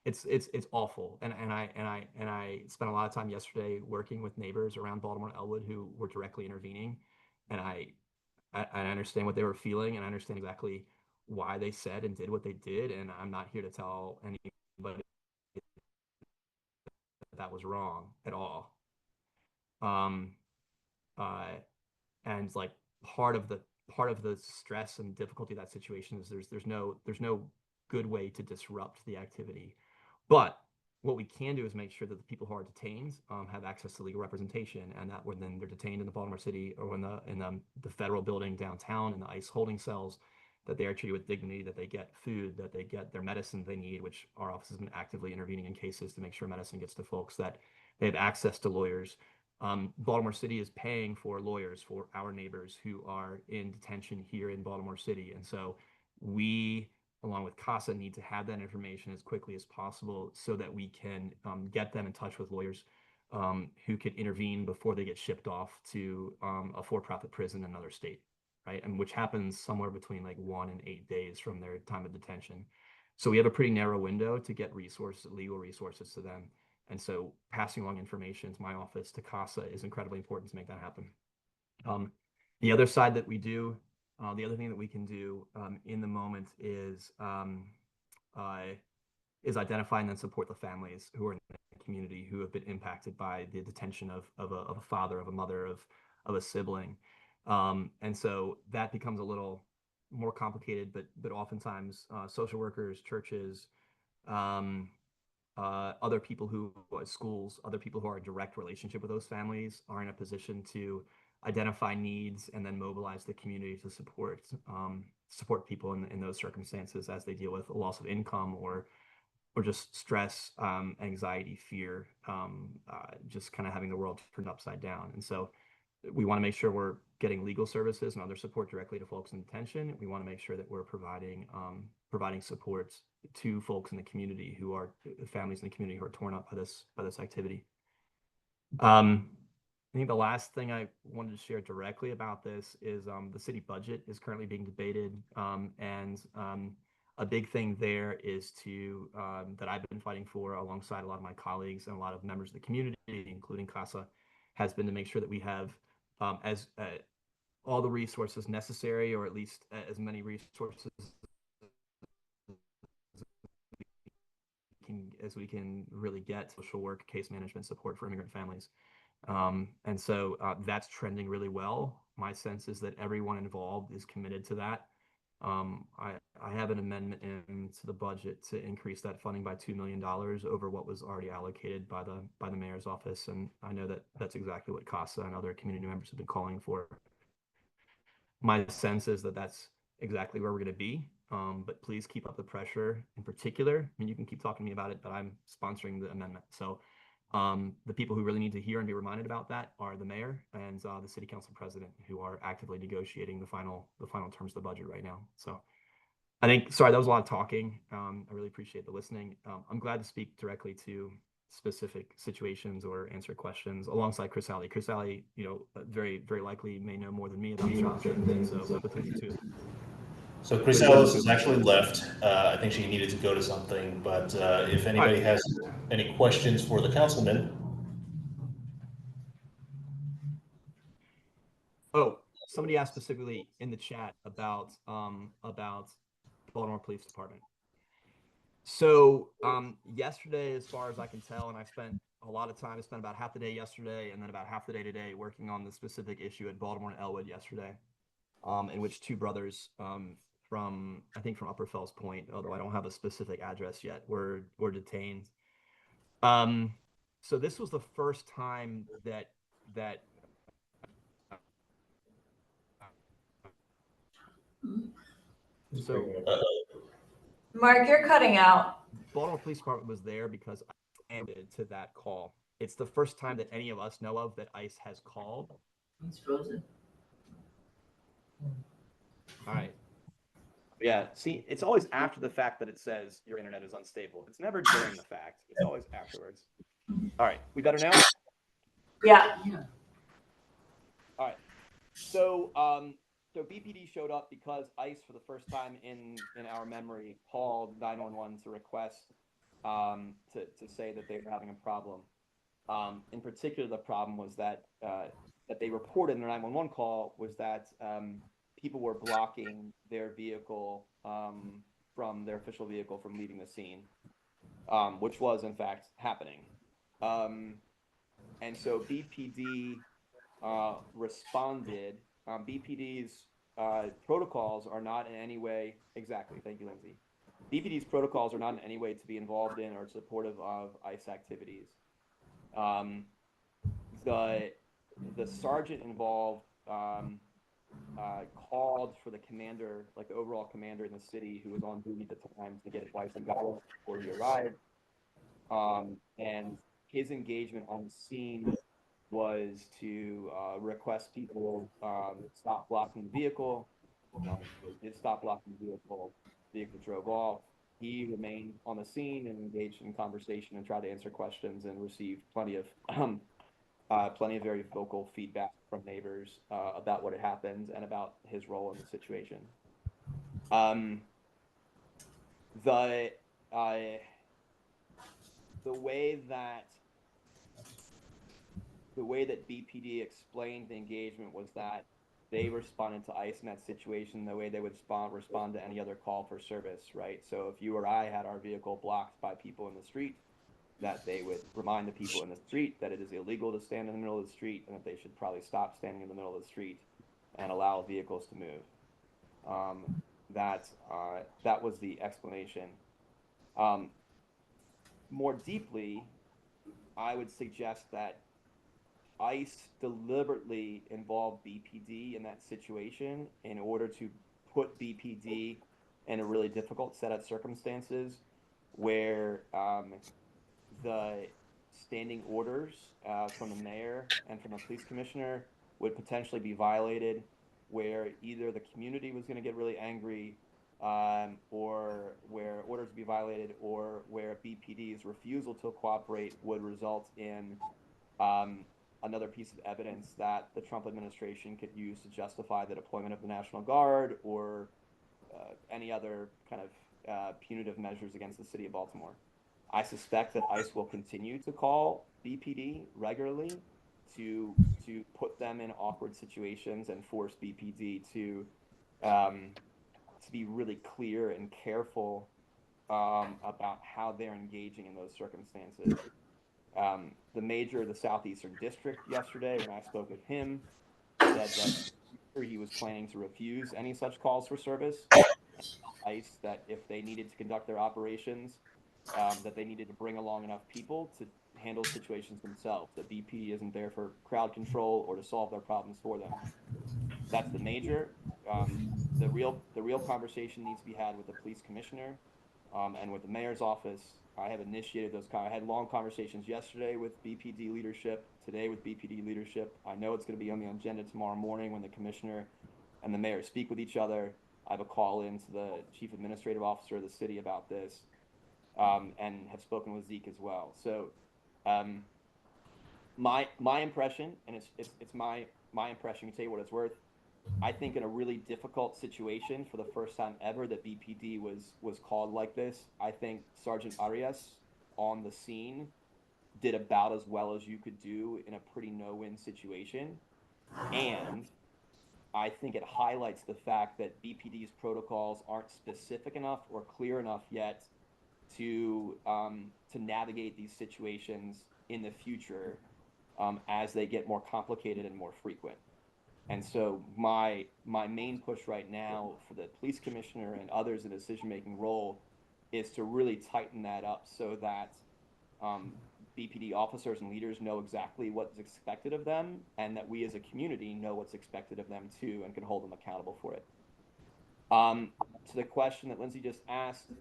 it's awful. And I spent a lot of time yesterday working with neighbors around Baltimore and Elwood who were directly intervening, and I understand what they were feeling, and I understand exactly why they said and did what they did. And I'm not here to tell anybody that was wrong at all. And like part of the stress and difficulty of that situation is there's no good way to disrupt the activity. But what we can do is make sure that the people who are detained have access to legal representation, and that when then they're detained in the Baltimore City or in the federal building downtown in the ICE holding cells, that they are treated with dignity, that they get food, that they get their medicine they need, which our office has been actively intervening in cases to make sure medicine gets to folks, that they have access to lawyers. Baltimore City is paying for lawyers for our neighbors who are in detention here in Baltimore City. And so we, along with CASA, need to have that information as quickly as possible so that we can get them in touch with lawyers who can intervene before they get shipped off to a for-profit prison in another state, right? And which happens somewhere between like 1 and 8 days from their time of detention. So we have a pretty narrow window to get legal resources to them. And so passing along information to my office, to CASA, is incredibly important to make that happen. The other side that we do, the other thing that we can do in the moment is identify and then support the families who are in the community who have been impacted by the detention of a father, of a mother, of a sibling. And so that becomes a little more complicated, but oftentimes social workers, churches, other people schools, other people who are in direct relationship with those families are in a position to identify needs and then mobilize the community to support support people in those circumstances as they deal with a loss of income or just stress, anxiety, fear, just kind of having the world turned upside down. And so we want to make sure we're getting legal services and other support directly to folks in detention. We want to make sure that we're providing support to folks in the community who are families in the community who are torn up by this activity. I think the last thing I wanted to share directly about this is the city budget is currently being debated, and a big thing there is to that I've been fighting for alongside a lot of my colleagues and a lot of members of the community, including CASA, has been to make sure that we have all the resources necessary, or at least as many resources as we can really get social work, case management support for immigrant families. And so that's trending really well. My sense is that everyone involved is committed to that. I have an amendment into the budget to increase that funding by $2 million over what was already allocated by the mayor's office. And I know that that's exactly what CASA and other community members have been calling for. My sense is that that's exactly where we're going to be. But please keep up the pressure. In particular, I mean, you can keep talking to me about it, but I'm sponsoring the amendment. So the people who really need to hear and be reminded about that are the mayor and the city council president, who are actively negotiating the final terms of the budget right now. So I think, sorry, that was a lot of talking. I really appreciate the listening. I'm glad to speak directly to specific situations or answer questions alongside Chris Alley. Chris Alley, very, very likely may know more than me about jobs. So between the two. So Chris Ellis has actually left. I think she needed to go to something, but if anybody has any questions for the councilman. Oh, somebody asked specifically in the chat about Baltimore Police Department. So yesterday, as far as I can tell, and I spent a lot of time, I spent about half the day yesterday and then about half the day today working on the specific issue at Baltimore and Elwood yesterday, in which two brothers from Upper Fells Point, although I don't have a specific address yet, were detained. So this was the first time that so Mark, you're cutting out. Baltimore Police Department was there because I responded to that call. It's the first time that any of us know of that ICE has called. It's frozen. All right. Yeah, see, it's always after the fact that it says your internet is unstable. It's never during the fact. It's always afterwards. All right, we better now? Yeah. All right. So BPD showed up because ICE, for the first time in our memory, called 911 to request to say that they were having a problem. In particular, the problem was that they reported in their 911 call was that people were blocking their vehicle from their official vehicle from leaving the scene, which was in fact happening. And so BPD responded. BPD's protocols are not in any way, exactly, thank you, Lindsay. BPD's protocols are not in any way to be involved in or supportive of ICE activities. The sergeant involved called for the commander, like the overall commander in the city, who was on duty at the time, to get advice on Gallup before he arrived. And his engagement on the scene was to request people stop blocking the vehicle. They did stop blocking the vehicle. The vehicle drove off. He remained on the scene and engaged in conversation and tried to answer questions and received plenty of very vocal feedback from neighbors about what had happened and about his role in the situation. The way that BPD explained the engagement was that they responded to ICE in that situation the way they would respond to any other call for service, right? So if you or I had our vehicle blocked by people in the street, that they would remind the people in the street that it is illegal to stand in the middle of the street and that they should probably stop standing in the middle of the street and allow vehicles to move. That was the explanation. More deeply, I would suggest that ICE deliberately involved BPD in that situation in order to put BPD in a really difficult set of circumstances where the standing orders from the mayor and from the police commissioner would potentially be violated, where either the community was going to get really angry, or where orders would be violated, or where BPD's refusal to cooperate would result in another piece of evidence that the Trump administration could use to justify the deployment of the National Guard or any other kind of punitive measures against the city of Baltimore. I suspect that ICE will continue to call BPD regularly to put them in awkward situations and force BPD to be really clear and careful about how they're engaging in those circumstances. The mayor of the Southeastern District yesterday, when I spoke with him, said that he was planning to refuse any such calls for service. ICE that if they needed to conduct their operations, that they needed to bring along enough people to handle situations themselves. That BPD isn't there for crowd control or to solve their problems for them. That's the major. The real conversation needs to be had with the police commissioner and with the mayor's office. I have initiated those. I had long conversations yesterday with BPD leadership, today with BPD leadership. I know it's going to be on the agenda tomorrow morning when the commissioner and the mayor speak with each other. I have a call in to the chief administrative officer of the city about this, and have spoken with Zeke as well. So my impression, and it's my impression, to tell you what it's worth, I think in a really difficult situation for the first time ever that BPD was called like this, I think Sergeant Arias on the scene did about as well as you could do in a pretty no-win situation. And I think it highlights the fact that BPD's protocols aren't specific enough or clear enough yet to navigate these situations in the future as they get more complicated and more frequent. And so my main push right now for the police commissioner and others in the decision-making role is to really tighten that up so that BPD officers and leaders know exactly what's expected of them, and that we as a community know what's expected of them too and can hold them accountable for it. To the question that Lindsay just asked,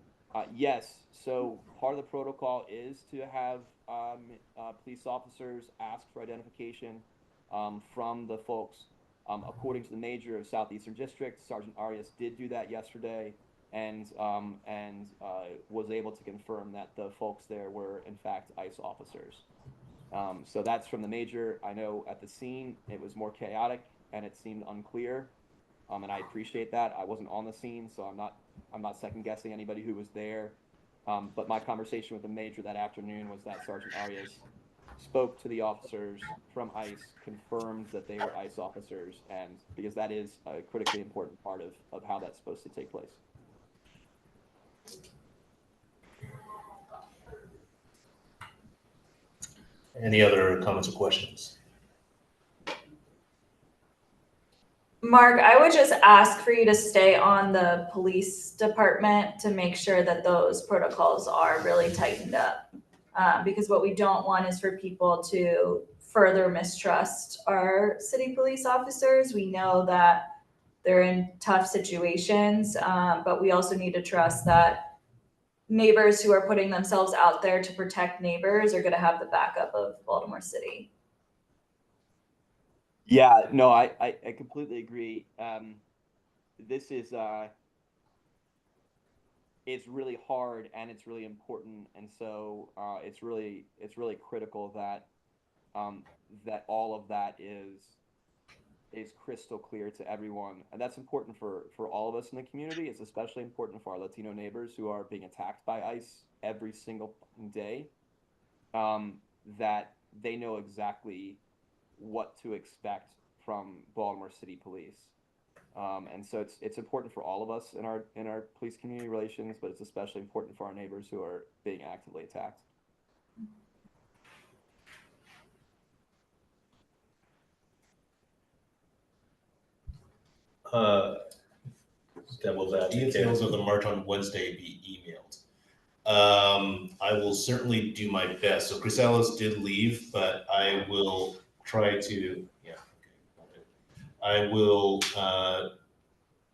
yes, so part of the protocol is to have police officers ask for identification from the folks. According to the mayor of Southeastern District, Sergeant Arias did do that yesterday, and was able to confirm that the folks there were in fact ICE officers. So that's from the mayor. I know at the scene it was more chaotic and it seemed unclear, and I appreciate that. I wasn't on the scene, so I'm not second guessing anybody who was there. But my conversation with the mayor that afternoon was that Sergeant Arias spoke to the officers from ICE, confirmed that they were ICE officers, and because that is a critically important part of how that's supposed to take place. Any other comments or questions? Mark, I would just ask for you to stay on the police department to make sure that those protocols are really tightened up. Because what we don't want is for people to further mistrust our city police officers. We know that they're in tough situations, but we also need to trust that neighbors who are putting themselves out there to protect neighbors are going to have the backup of Baltimore City. Yeah, no, I completely agree. This is it's really hard and it's really important, and so it's really critical that that all of that is crystal clear to everyone, and that's important for all of us in the community. It's especially important for our Latino neighbors who are being attacked by ICE every single day. That they know exactly what to expect from Baltimore City Police. And so it's important for all of us in our police community relations, but it's especially important for our neighbors who are being actively attacked. Devil's advocate. Details of the march on Wednesday be emailed. I will certainly do my best. So Chrysalis did leave, but I will try to, yeah. I will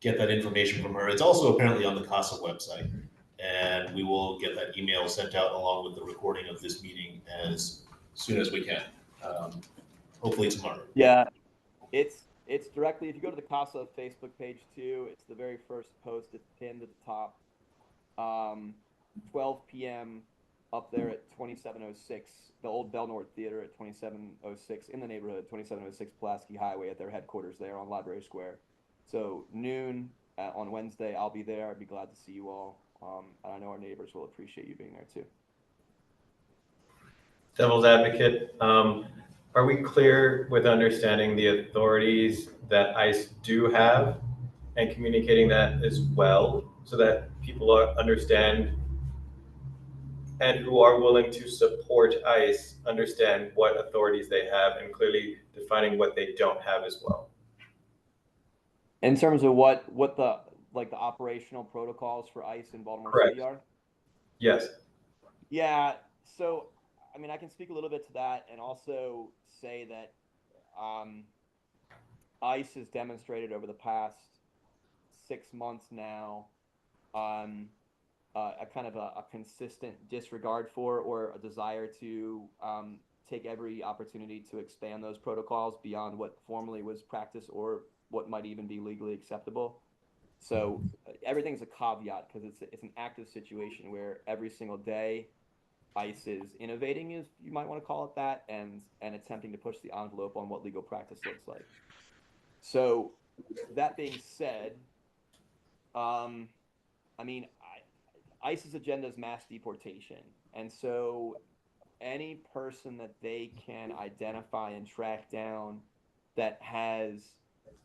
get that information from her. It's also apparently on the CASA website, and we will get that email sent out along with the recording of this meeting as soon as we can. Hopefully tomorrow. Yeah, it's directly, if you go to the CASA Facebook page too, it's the very first post. It's pinned at the top. 12 p.m. up there at 2706, the old Bell North Theater at 2706 in the neighborhood, 2706 Pulaski Highway at their headquarters there on Library Square. So noon on Wednesday, I'll be there. I'd be glad to see you all. And I know our neighbors will appreciate you being there too. Devil's advocate, are we clear with understanding the authorities that ICE do have and communicating that as well so that people understand and who are willing to support ICE understand what authorities they have and clearly defining what they don't have as well? In terms of what the like the operational protocols for ICE in Baltimore Correct. City are? Yes. Yeah, so I mean, I can speak a little bit to that and also say that ICE has demonstrated over the past 6 months now a kind of a consistent disregard for or a desire to take every opportunity to expand those protocols beyond what formerly was practiced or what might even be legally acceptable. So everything's a caveat because it's an active situation where every single day ICE is innovating, is you might want to call it that, and attempting to push the envelope on what legal practice looks like. So that being said, I mean, ICE's agenda is mass deportation, and so any person that they can identify and track down that has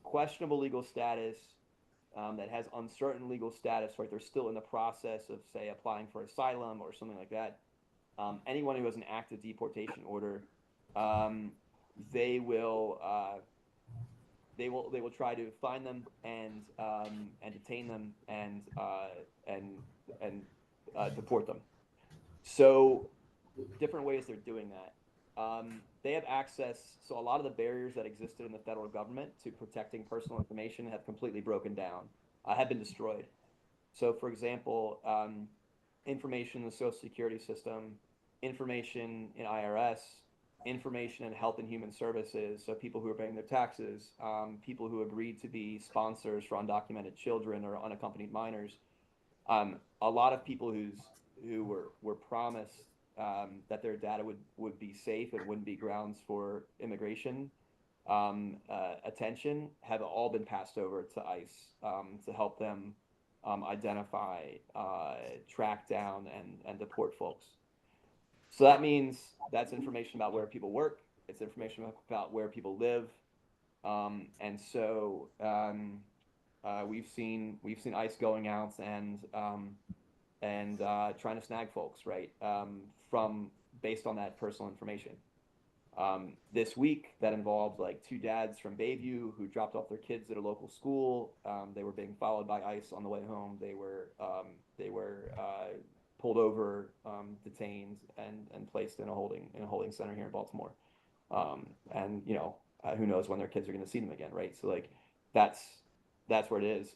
questionable legal status, that has uncertain legal status, right? They're still in the process of, say, applying for asylum or something like that. Anyone who has an active deportation order, they will try to find them and detain them and deport them. So different ways they're doing that. They have access. So a lot of the barriers that existed in the federal government to protecting personal information have completely broken down, have been destroyed. So, for example, information in the Social Security system, information in IRS, information in Health and Human Services. So people who are paying their taxes, people who agreed to be sponsors for undocumented children or unaccompanied minors. A lot of people who were promised that their data would be safe and wouldn't be grounds for immigration attention have all been passed over to ICE to help them identify, track down, and deport folks. So that means that's information about where people work. It's information about where people live, and so we've seen ICE going out and trying to snag folks, right, from based on that personal information. This week, that involved like 2 dads from Bayview who dropped off their kids at a local school. They were being followed by ICE on the way home. They were pulled over, detained, and placed in a holding center here in Baltimore. And you know, who knows when their kids are going to see them again, right? So like, that's where it is.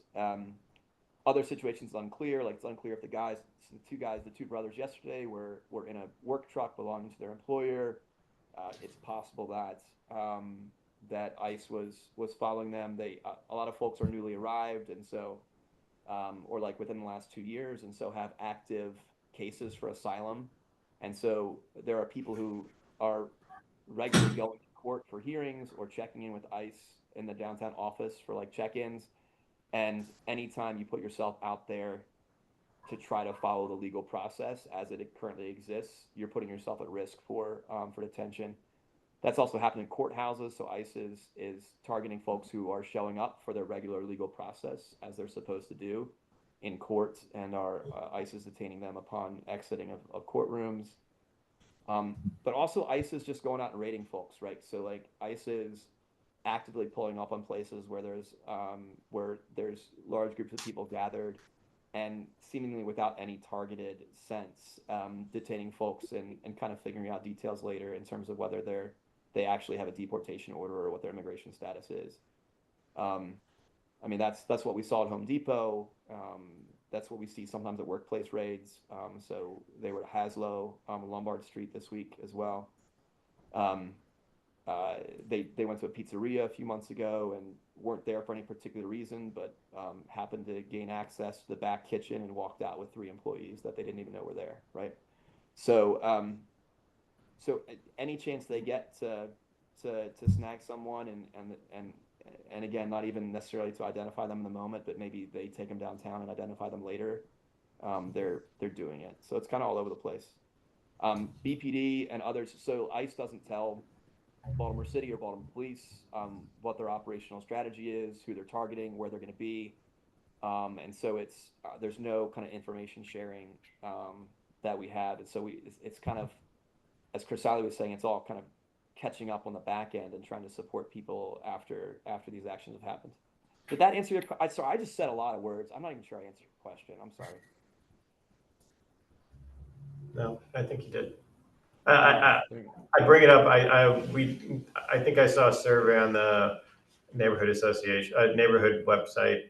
Other situations unclear. Like it's unclear if the 2 brothers yesterday were in a work truck belonging to their employer. It's possible that that ICE was following them. A lot of folks are newly arrived, and so or like within the last 2 years, and so have active cases for asylum. And so there are people who are regularly going to court for hearings or checking in with ICE in the downtown office for like check-ins. And anytime you put yourself out there to try to follow the legal process as it currently exists, you're putting yourself at risk for detention. That's also happened in courthouses. So ICE is targeting folks who are showing up for their regular legal process as they're supposed to do in court, and ICE is detaining them upon exiting of courtrooms. But also ICE is just going out and raiding folks, right? So like ICE is actively pulling up on places where there's large groups of people gathered, and seemingly without any targeted sense, detaining folks and kind of figuring out details later in terms of whether they actually have a deportation order or what their immigration status is. I mean, that's what we saw at Home Depot. That's what we see sometimes at workplace raids. So they were at Haslow on Lombard Street this week as well. They went to a pizzeria a few months ago and weren't there for any particular reason, but happened to gain access to the back kitchen and walked out with 3 employees that they didn't even know were there, right? So so any chance they get to snag someone and again, not even necessarily to identify them in the moment, but maybe they take them downtown and identify them later, they're doing it. So it's kind of all over the place. BPD and others. So ICE doesn't tell Baltimore City or Baltimore Police what their operational strategy is, who they're targeting, where they're going to be, and so it's there's no kind of information sharing that we have, and so it's kind of, as Chris Sally was saying, it's all kind of catching up on the back end and trying to support people after these actions have happened. Did that answer your question? Sorry, I just said a lot of words. I'm not even sure I answered your question. I'm sorry. No, I think you did. I bring it up. I think I saw a survey on the neighborhood association, neighborhood website,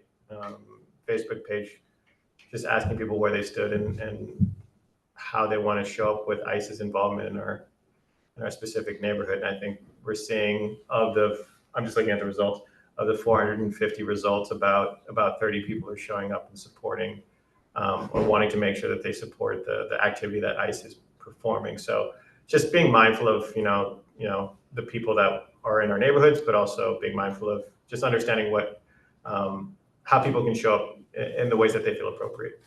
Facebook page, just asking people where they stood and how they want to show up with ICE's involvement in our specific neighborhood. And I think we're seeing I'm just looking at the results of the 450 results, about 30 people are showing up and supporting or wanting to make sure that they support the activity that ICE is performing. So just being mindful of, the people that are in our neighborhoods, but also being mindful of just understanding how people can show up in the ways that they feel appropriate.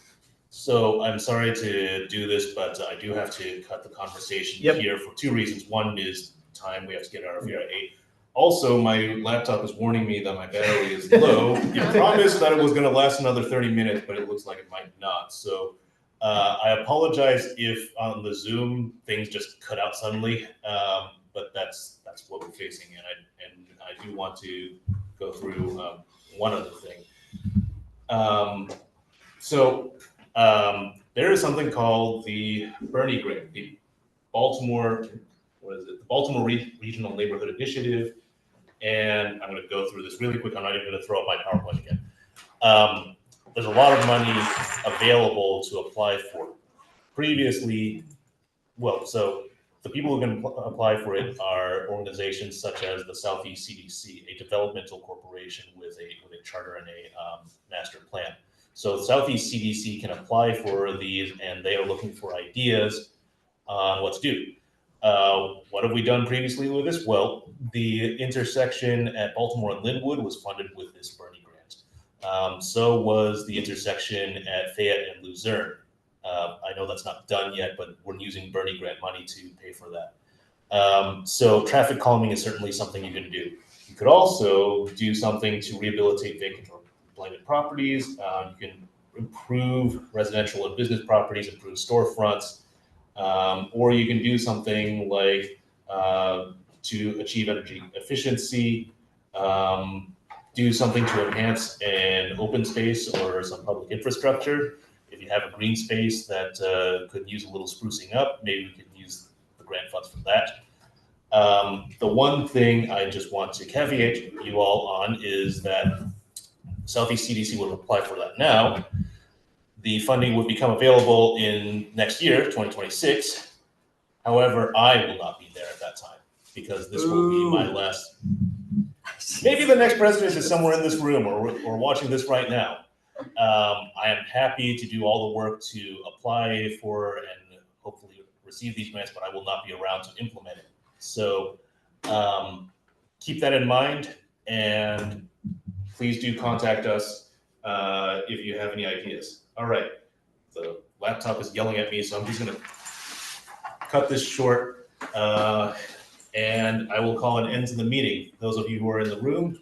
So I'm sorry to do this, but I do have to cut the conversation here for 2 reasons. One is time. We have to get out of here at 8. Also, my laptop is warning me that my battery is low. It promised that it was going to last another 30 minutes, but it looks like it might not. So I apologize if on the Zoom things just cut out suddenly, but that's what we're facing, and I do want to go through one other thing. There is something called the Bernie Grant, the Baltimore Regional Neighborhood Initiative, and I'm going to go through this really quick. I'm not even going to throw up my PowerPoint again. There's a lot of money available to apply for. Previously, so the people who can apply for it are organizations such as the Southeast CDC, a developmental corporation with a charter and a master plan. So the Southeast CDC can apply for these, and they are looking for ideas on what to do. What have we done previously with this? Well, the intersection at Baltimore and Linwood was funded with this Bernie grant. So was the intersection at Fayette and Luzerne. I know that's not done yet, but we're using Bernie grant money to pay for that. So traffic calming is certainly something you can do. You could also do something to rehabilitate vacant or blighted properties. You can improve residential and business properties, improve storefronts, or you can do something like to achieve energy efficiency, do something to enhance an open space or some public infrastructure. If you have a green space that could use a little sprucing up, maybe we could use the grant funds for that. The one thing I just want to caveat you all on is that Southeast CDC would apply for that now. The funding would become available in next year, 2026. However, I will not be there at that time because this will be my last. Maybe the next president is somewhere in this room or watching this right now. I am happy to do all the work to apply for and hopefully receive these grants, but I will not be around to implement it. So keep that in mind, and please do contact us if you have any ideas. All right, the laptop is yelling at me, so I'm just going to cut this short, and I will call an end to the meeting. Those of you who are in the room,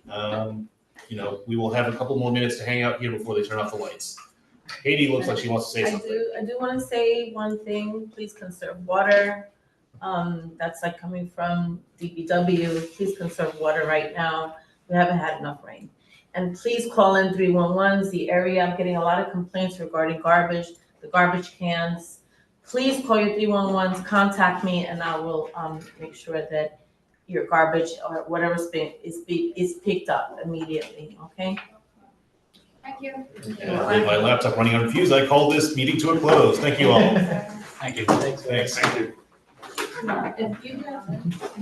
we will have a couple more minutes to hang out here before they turn off the lights. Katie looks like she wants to say something. I do want to say one thing. Please conserve water. That's like coming from DPW. Please conserve water right now. We haven't had enough rain. And please call in 311s, the area. I'm getting a lot of complaints regarding garbage, the garbage cans. Please call your 311s, contact me, and I will make sure that your garbage or whatever's been is picked up immediately, okay? Thank you. And with my laptop running on fuse, I call this meeting to a close. Thank you all. Thank you. Thanks. If you have